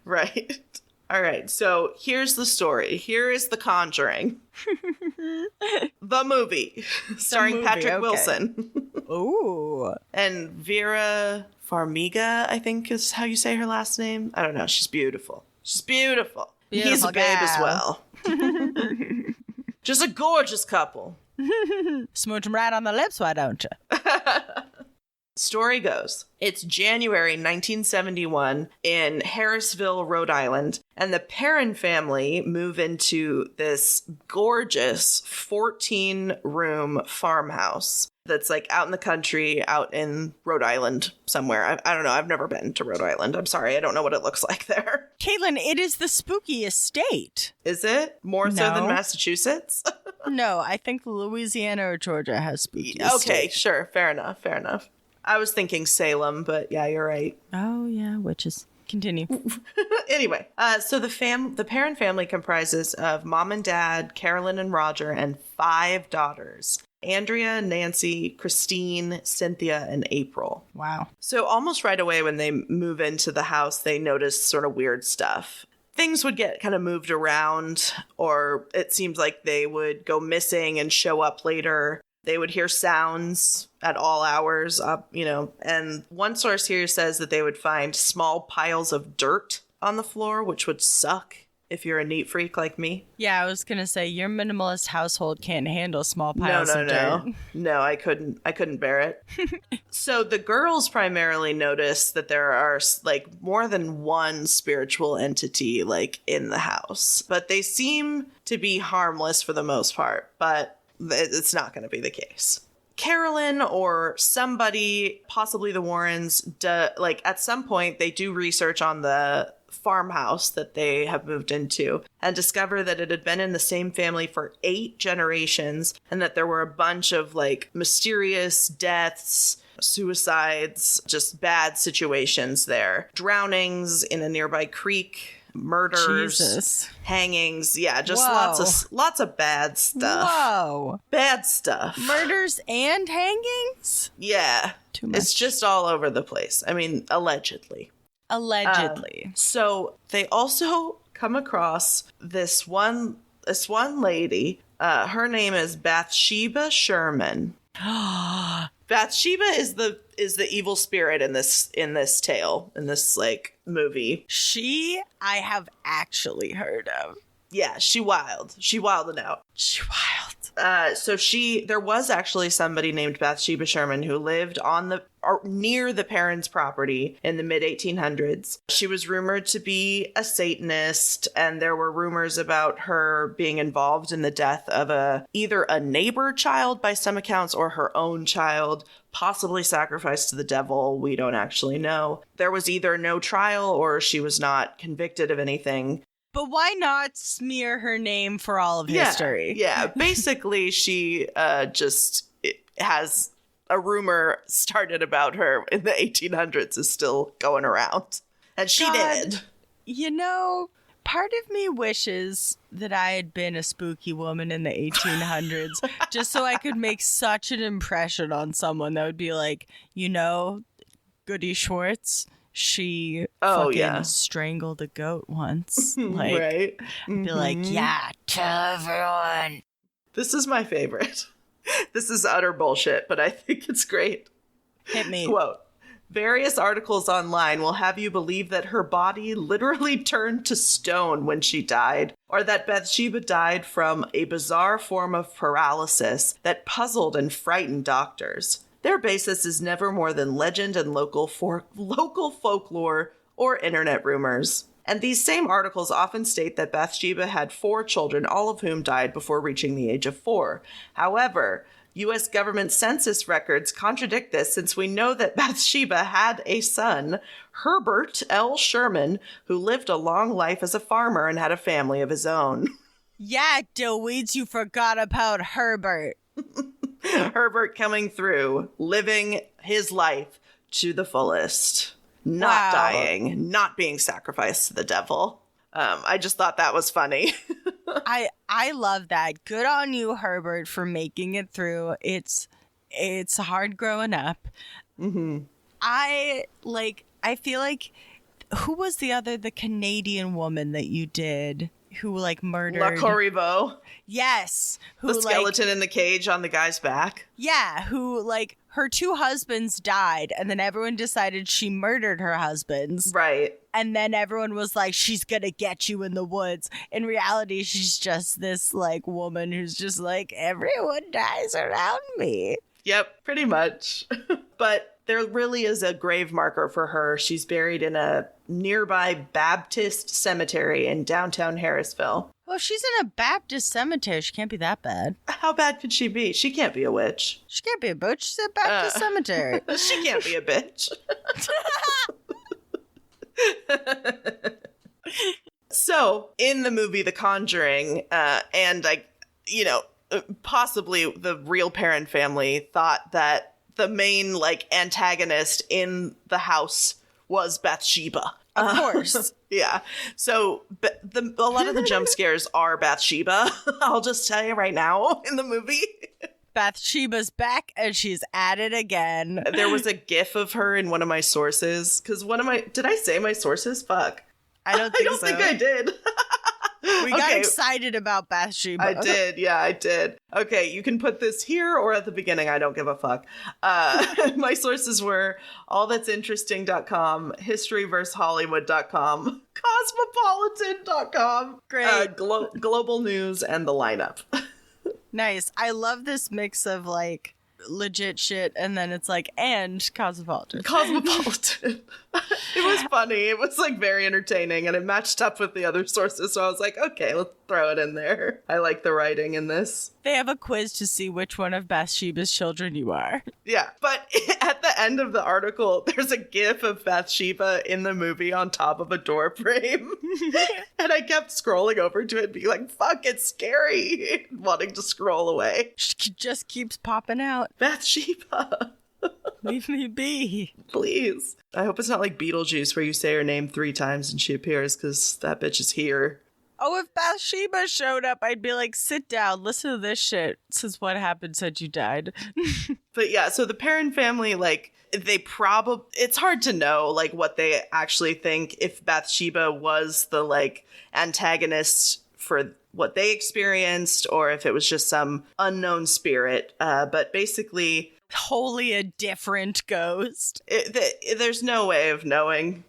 Right. All right, so here's the story. Here is The Conjuring. The movie, starring Patrick Wilson. Ooh. And Vera Farmiga, I think is how you say her last name. I don't know. She's beautiful. He's a babe as well. Just a gorgeous couple. Smooch him right on the lips, why don't you? Story goes, it's January 1971 in Harrisville, Rhode Island, and the Perron family move into this gorgeous 14-room farmhouse that's like out in the country, out in Rhode Island somewhere. I don't know. I've never been to Rhode Island. I'm sorry. I don't know what it looks like there. Katelyn, it is the spookiest state. Is it? More so than Massachusetts? No, I think Louisiana or Georgia has spooky Okay, sure. Fair enough. I was thinking Salem, but yeah, you're right. Oh, yeah, witches. Continue. Anyway, so the Perron family comprises of mom and dad, Carolyn and Roger, and 5 daughters. Andrea, Nancy, Christine, Cynthia, and April. Wow. So almost right away when they move into the house, they notice sort of weird stuff. Things would get kind of moved around, or it seems like they would go missing and show up later. They would hear sounds at all hours, and one source here says that they would find small piles of dirt on the floor, which would suck if you're a neat freak like me. Yeah, I was going to say, your minimalist household can't handle small piles of dirt. No, I couldn't bear it. So the girls primarily notice that there are like more than one spiritual entity like in the house, but they seem to be harmless for the most part, but it's not going to be the case. Carolyn or somebody, possibly the Warrens, at some point they do research on the farmhouse that they have moved into and discover that it had been in the same family for 8 generations and that there were a bunch of like mysterious deaths, suicides, just bad situations there. Drownings in a nearby creek. Murders, Jesus. Hangings, just Whoa. lots of bad stuff. Whoa. Bad stuff. Murders and hangings? Yeah. Too much. It's just all over the place. I mean, allegedly. So they also come across this one lady. Her name is Bathsheba Sherman. Bathsheba is the evil spirit in this tale, in this like movie. I have actually heard of. Yeah, she wilded out. So there was actually somebody named Bathsheba Sherman who lived near the Perrons' property in the mid-1800s. She was rumored to be a Satanist, and there were rumors about her being involved in the death of either a neighbor child by some accounts or her own child, possibly sacrificed to the devil. We don't actually know. There was either no trial or she was not convicted of anything. But why not smear her name for all of history? Yeah, basically she just has a rumor started about her in the 1800s is still going around. And she did. You know, part of me wishes that I had been a spooky woman in the 1800s just so I could make such an impression on someone that would be like, you know, Goody Schwartz, she fucking strangled a goat once. Like, right? Be like, yeah, tell everyone. This is my favorite. This is utter bullshit, but I think it's great. Hit me. Quote, various articles online will have you believe that her body literally turned to stone when she died, or that Bathsheba died from a bizarre form of paralysis that puzzled and frightened doctors. Their basis is never more than legend and local folklore or internet rumors. And these same articles often state that Bathsheba had 4 children, all of whom died before reaching the age of 4. However, U.S. government census records contradict this, since we know that Bathsheba had a son, Herbert L. Sherman, who lived a long life as a farmer and had a family of his own. Yeah, Dillweeds, you forgot about Herbert. Herbert coming through, living his life to the fullest. Not dying, not being sacrificed to the devil. I just thought that was funny. I love that. Good on you, Herbert, for making it through. It's hard growing up. Mm-hmm. I feel like, who was the Canadian woman that you did who like murdered? La Corriveau. Yes. The skeleton in the cage on the guy's back. Yeah, who like her 2 husbands died and then everyone decided she murdered her husbands. Right. And then everyone was like, she's gonna get you in the woods. In reality, she's just this like woman who's just like, everyone dies around me. Yep, pretty much. But there really is a grave marker for her. She's buried in a nearby Baptist cemetery in downtown Harrisville. Well, if she's in a Baptist cemetery, she can't be that bad. How bad could she be? She can't be a witch. She can't be a bitch. She's in a Baptist cemetery. She can't be a bitch. So, in the movie The Conjuring, and possibly the real Perron family thought that the main antagonist in the house was Bathsheba. Of course. Yeah. So a lot of the jump scares are Bathsheba. I'll just tell you right now in the movie. Bathsheba's back and she's at it again. There was a GIF of her in one of my sources. Because did I say my sources? Fuck. I don't think I did. We got excited about Bathsheba. I did. Yeah, I did. Okay, you can put this here or at the beginning. I don't give a fuck. My sources were allthat'sinteresting.com, historyversehollywood.com, cosmopolitan.com, Great. Global News, and the lineup. Nice. I love this mix of legit shit and then it's and Cosmopolitan. Cosmopolitan. It was funny. It was very entertaining and it matched up with the other sources. So I was like, okay, let's throw it in there. I like the writing in this. They have a quiz to see which one of Bathsheba's children you are. Yeah. But at the end of the article, there's a GIF of Bathsheba in the movie on top of a door frame. And I kept scrolling over to it and being like, fuck, it's scary. Wanting to scroll away. She just keeps popping out. Bathsheba. Leave me be. Please. I hope it's not like Beetlejuice where you say her name 3 times and she appears, because that bitch is here. Oh, if Bathsheba showed up, I'd be like, sit down, listen to this shit. This is what happened since you died. But yeah, so the Perron family, it's hard to know, what they actually think, if Bathsheba was the, antagonist for what they experienced, or if it was just some unknown spirit. But basically... Wholly a different ghost. There's no way of knowing.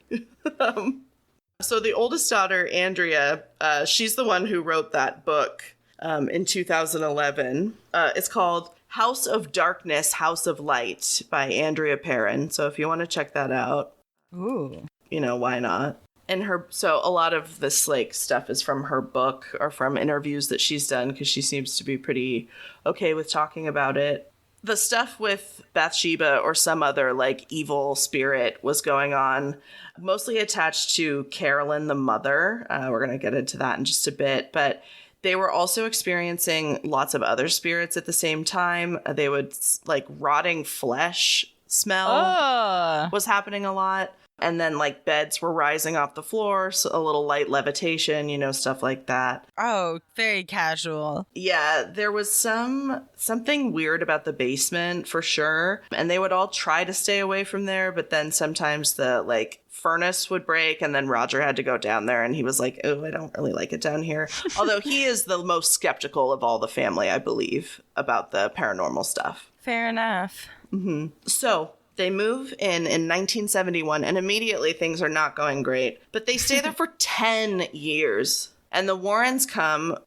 So the oldest daughter, Andrea, she's the one who wrote that book in 2011. It's called House of Darkness, House of Light by Andrea Perron. So if you want to check that out, ooh, why not? And so a lot of this stuff is from her book or from interviews that she's done, because she seems to be pretty okay with talking about it. The stuff with Bathsheba or some other evil spirit was going on, mostly attached to Carolyn, the mother. We're going to get into that in just a bit. But They were also experiencing lots of other spirits at the same time. They would, like, rotting flesh smell was happening a lot. And then, like, beds were rising off the floor, so a little light levitation, you know, stuff like that. Oh, very casual. Yeah, there was something weird about the basement, for sure. And they would all try to stay away from there, but then sometimes the, like, furnace would break, and then Roger had to go down there, and he was like, oh, I don't really like it down here. Although he is the most skeptical of all the family, I believe, about the paranormal stuff. Fair enough. Mm-hmm. So they move in 1971, and immediately things are not going great. But they stay there for 10 years. And the Warrens come,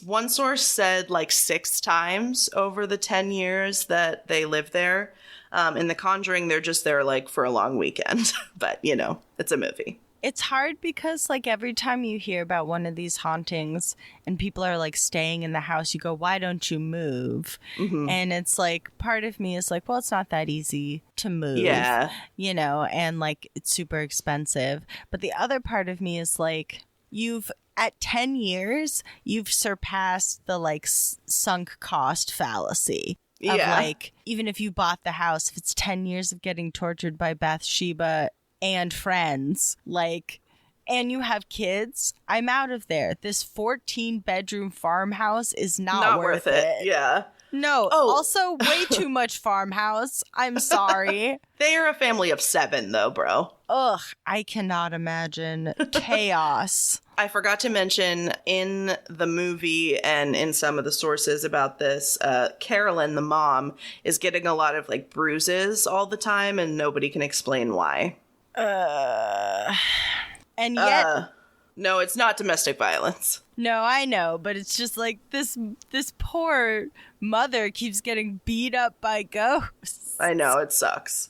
one source said like 6 times over the 10 years that they lived there. In The Conjuring, they're just there like for a long weekend. But, you know, it's a movie. It's hard because, like, every time you hear about one of these hauntings and people are, like, staying in the house, you go, why don't you move? Mm-hmm. And it's, like, part of me is like, well, it's not that easy to move. Yeah. You know, and, like, it's super expensive. But the other part of me is, like, at 10 years, you've surpassed the, like, sunk cost fallacy. Of, like, even if you bought the house, if it's 10 years of getting tortured by Bathsheba and friends, like, and you have kids, I'm out of there. This 14-bedroom farmhouse is not worth it. Yeah. No. Also, way too much farmhouse. I'm sorry. They are a family of 7, though, bro. Ugh, I cannot imagine. Chaos. I forgot to mention in the movie and in some of the sources about this, Carolyn, the mom, is getting a lot of, like, bruises all the time, and nobody can explain why. And yet... no, it's not domestic violence. No, I know, but it's just like this poor mother keeps getting beat up by ghosts. I know, it sucks.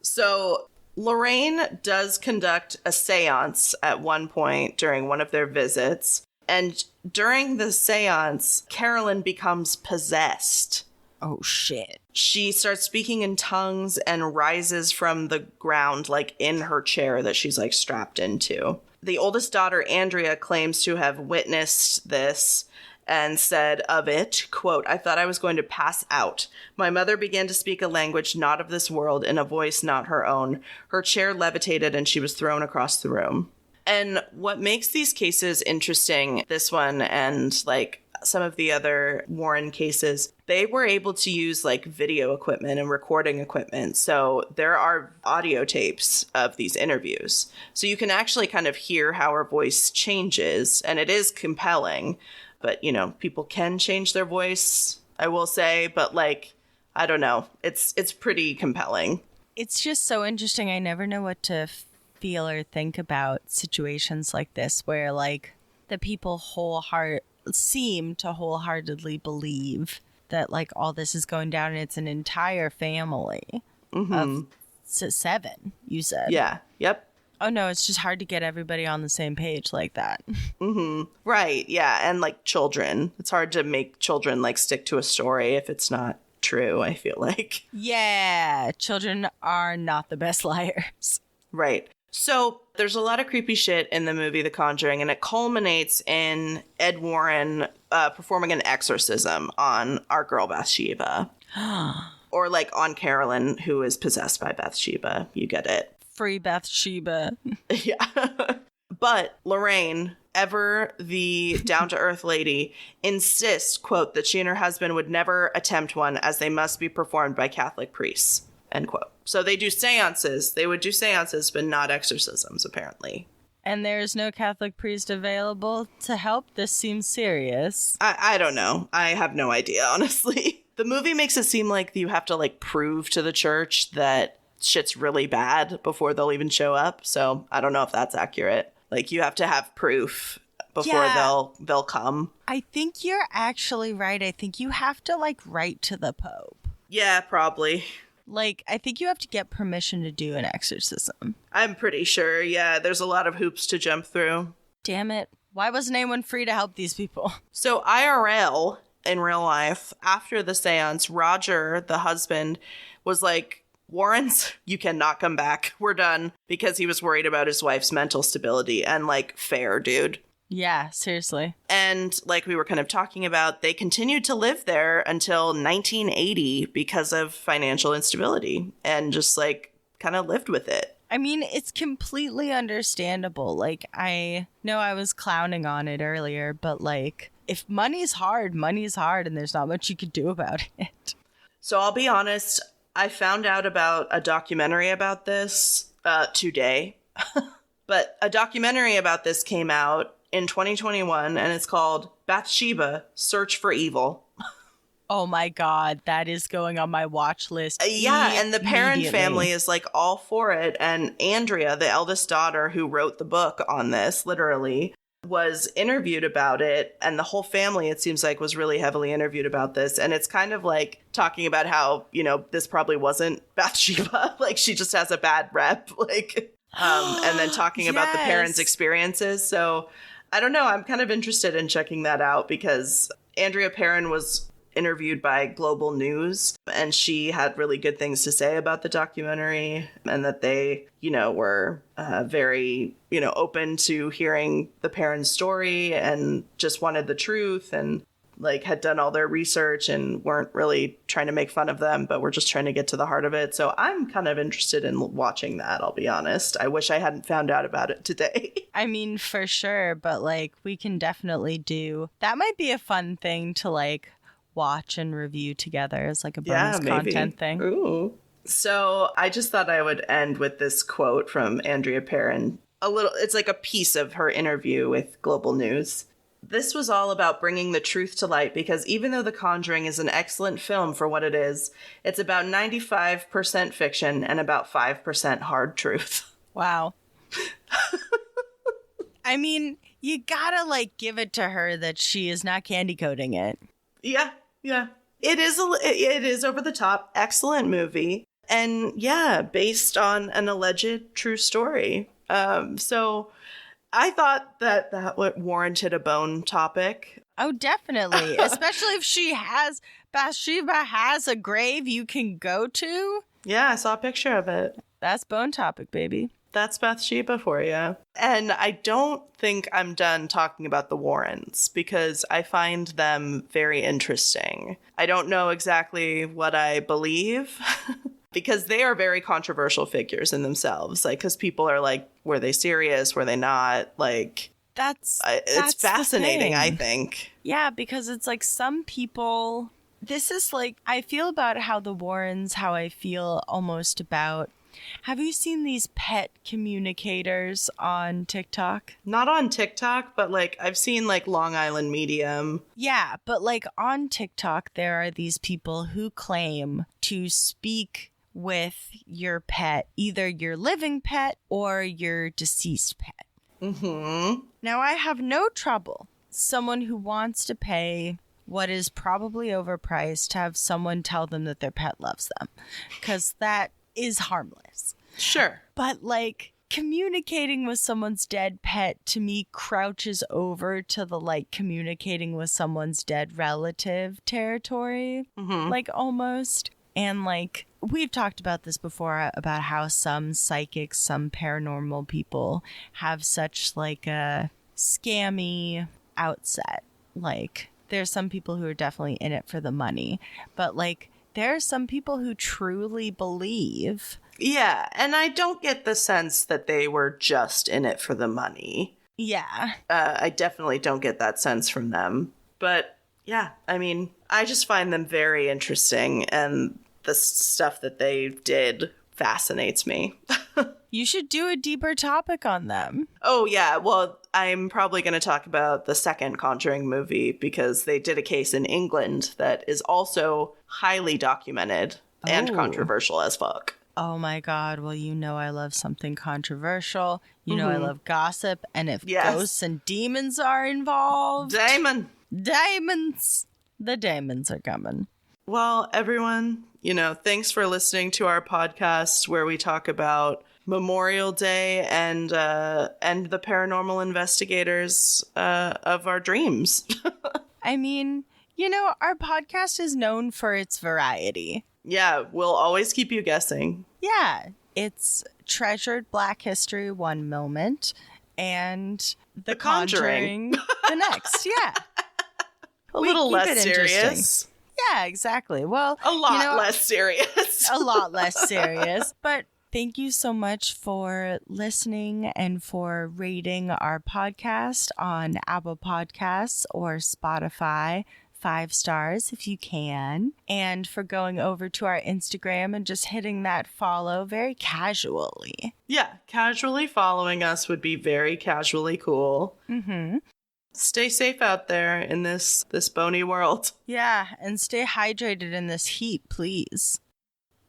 So Lorraine does conduct a seance at one point during one of their visits. And during the seance, Carolyn becomes possessed. Oh, shit. She starts speaking in tongues and rises from the ground, like, in her chair that she's, like, strapped into. The oldest daughter, Andrea, claims to have witnessed this and said of it, quote, I thought I was going to pass out. My mother began to speak a language not of this world in a voice not her own. Her chair levitated and she was thrown across the room. And what makes these cases interesting, this one and, like, some of the other Warren cases, they were able to use, like, video equipment and recording equipment. So there are audio tapes of these interviews. So you can actually kind of hear how her voice changes, and it is compelling. But, you know, people can change their voice, I will say, but, like, I don't know. It's pretty compelling. It's just so interesting. I never know what to feel or think about situations like this where, like, the people seem to wholeheartedly believe that, like, all this is going down and it's an entire family of 7, you said. Yeah. Yep. Oh, no, it's just hard to get everybody on the same page like that. Mm-hmm. Right, yeah, and, like, children. It's hard to make children, like, stick to a story if it's not true, I feel like. Yeah, children are not the best liars. Right. So there's a lot of creepy shit in the movie The Conjuring, and it culminates in Ed Warren performing an exorcism on our girl Bathsheba. Or, like, on Carolyn, who is possessed by Bathsheba. You get it. Free Bathsheba. Yeah. But Lorraine, ever the down-to-earth lady, insists, quote, that she and her husband would never attempt one as they must be performed by Catholic priests, end quote. So they do seances. They would do seances, but not exorcisms, apparently. And there's no Catholic priest available to help? This seems serious. I don't know. I have no idea, honestly. The movie makes it seem like you have to, like, prove to the church that shit's really bad before they'll even show up. So I don't know if that's accurate. Like, you have to have proof before they'll come. I think you're actually right. I think you have to, like, write to the Pope. Yeah, probably. Like, I think you have to get permission to do an exorcism. I'm pretty sure, yeah. There's a lot of hoops to jump through. Damn it. Why wasn't anyone free to help these people? So IRL, in real life, after the seance, Roger, the husband, was like, Warrens, you cannot come back. We're done. Because he was worried about his wife's mental stability. And, like, fair, dude. Yeah, seriously. And like we were kind of talking about, they continued to live there until 1980 because of financial instability and just like kind of lived with it. I mean, it's completely understandable. Like, I know I was clowning on it earlier, but like, if money's hard, and there's not much you could do about it. So I'll be honest, I found out about a documentary about this today. But a documentary about this came out in 2021, and it's called Bathsheba, Search for Evil. Oh my God, that is going on my watch list. Yeah, and the Perrin immediately. family is like all for it. And Andrea, the eldest daughter who wrote the book on this, literally, was interviewed about it. And the whole family, it seems like, was really heavily interviewed about this. And it's kind of like talking about how, you know, this probably wasn't Bathsheba. Like, she just has a bad rep. Like, and then talking about the parents' experiences. So I don't know. I'm kind of interested in checking that out because Andrea Perrin was interviewed by Global News, and she had really good things to say about the documentary, and that they, you know, were very, you know, open to hearing the parents' story and just wanted the truth, and like had done all their research and weren't really trying to make fun of them, but were just trying to get to the heart of it. So I'm kind of interested in watching that, I'll be honest. I wish I hadn't found out about it today. I mean, for sure, but like, we can definitely do that. Might be a fun thing to like watch and review together as like a bonus content thing. Ooh. So I just thought I would end with this quote from Andrea Perrin. It's like a piece of her interview with Global News. This was all about bringing the truth to light because even though The Conjuring is an excellent film for what it is, it's about 95% fiction and about 5% hard truth. Wow. I mean, you gotta like give it to her that she is not candy coating it. Yeah. It is over the top. Excellent movie. And yeah, based on an alleged true story. So I thought that warranted a bone topic. Oh, definitely. Especially if Bathsheba has a grave you can go to. Yeah, I saw a picture of it. That's bone topic, baby. That's Bathsheba for you. And I don't think I'm done talking about the Warrens because I find them very interesting. I don't know exactly what I believe because they are very controversial figures in themselves. Like, because people are like, were they serious? Were they not? Like, it's fascinating, I think. Yeah, because it's like some people, this is like, I feel about how the Warrens, how I feel almost about, have you seen these pet communicators on TikTok? Not on TikTok, but like I've seen like Long Island Medium. Yeah, but like on TikTok, there are these people who claim to speak with your pet, either your living pet or your deceased pet. Mm-hmm. Now, I have no trouble. Someone who wants to pay what is probably overpriced to have someone tell them that their pet loves them, because that is harmless. Sure. But like communicating with someone's dead pet to me crouches over to the like communicating with someone's dead relative territory, like almost. And like we've talked about this before about how some psychics, some paranormal people have such like a scammy outset. Like there's some people who are definitely in it for the money, but like there are some people who truly believe. Yeah, and I don't get the sense that they were just in it for the money. Yeah. I definitely don't get that sense from them. But yeah, I mean, I just find them very interesting, and the stuff that they did fascinates me. You should do a deeper topic on them. Oh, yeah. Well, I'm probably going to talk about the second Conjuring movie because they did a case in England that is also highly documented and controversial as fuck. Oh my God. Well, you know I love something controversial. You know I love gossip. And if ghosts and demons are involved... Demons! The demons are coming. Well, everyone, you know, thanks for listening to our podcast where we talk about Memorial Day and the paranormal investigators of our dreams. I mean, you know, our podcast is known for its variety. Yeah, we'll always keep you guessing. Yeah, it's treasured Black history one moment, and The Conjuring. Conjuring the next. Yeah. A We little keep less it interesting. serious. Yeah, exactly. Well, A lot less serious. a lot less serious. But thank you so much for listening and for rating our podcast on Apple Podcasts or Spotify. 5 stars if you can. And for going over to our Instagram and just hitting that follow very casually. Yeah, casually following us would be very casually cool. Mm-hmm. Stay safe out there in this bony world. Yeah, and stay hydrated in this heat, please.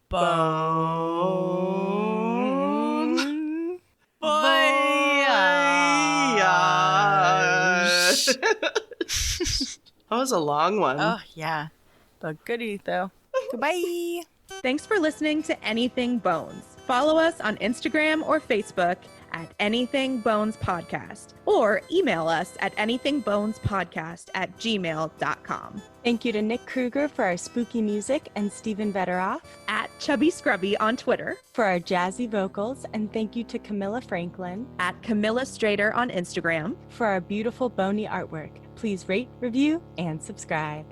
Bone. Voyage. That was a long one. Oh, yeah. But goodie, though. Goodbye. Thanks for listening to Anything Bones. Follow us on Instagram or Facebook at Anything Bones Podcast, or email us at anythingbonespodcast@gmail.com. Thank you to Nick Kruger for our spooky music and Stephen Vetteroff At Chubby Scrubby on Twitter, for our jazzy vocals, and thank you to Camilla Franklin at Camilla Strader on Instagram. for our beautiful bony artwork. Please rate, review, and subscribe.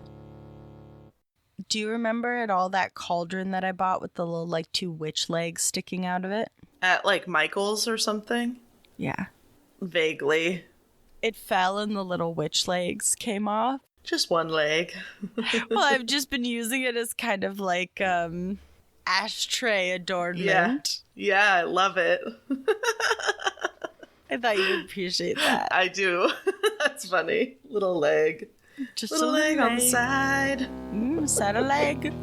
Do you remember at all that cauldron that I bought with the little, 2 witch legs sticking out of it? At Michael's or something? Yeah. Vaguely. It fell and the little witch legs came off. Just one leg. Well, I've just been using it as kind of ashtray adornment. Yeah, I love it. I thought you'd appreciate that. I do. That's funny. Little leg. Just Little a leg on the side. Side a leg.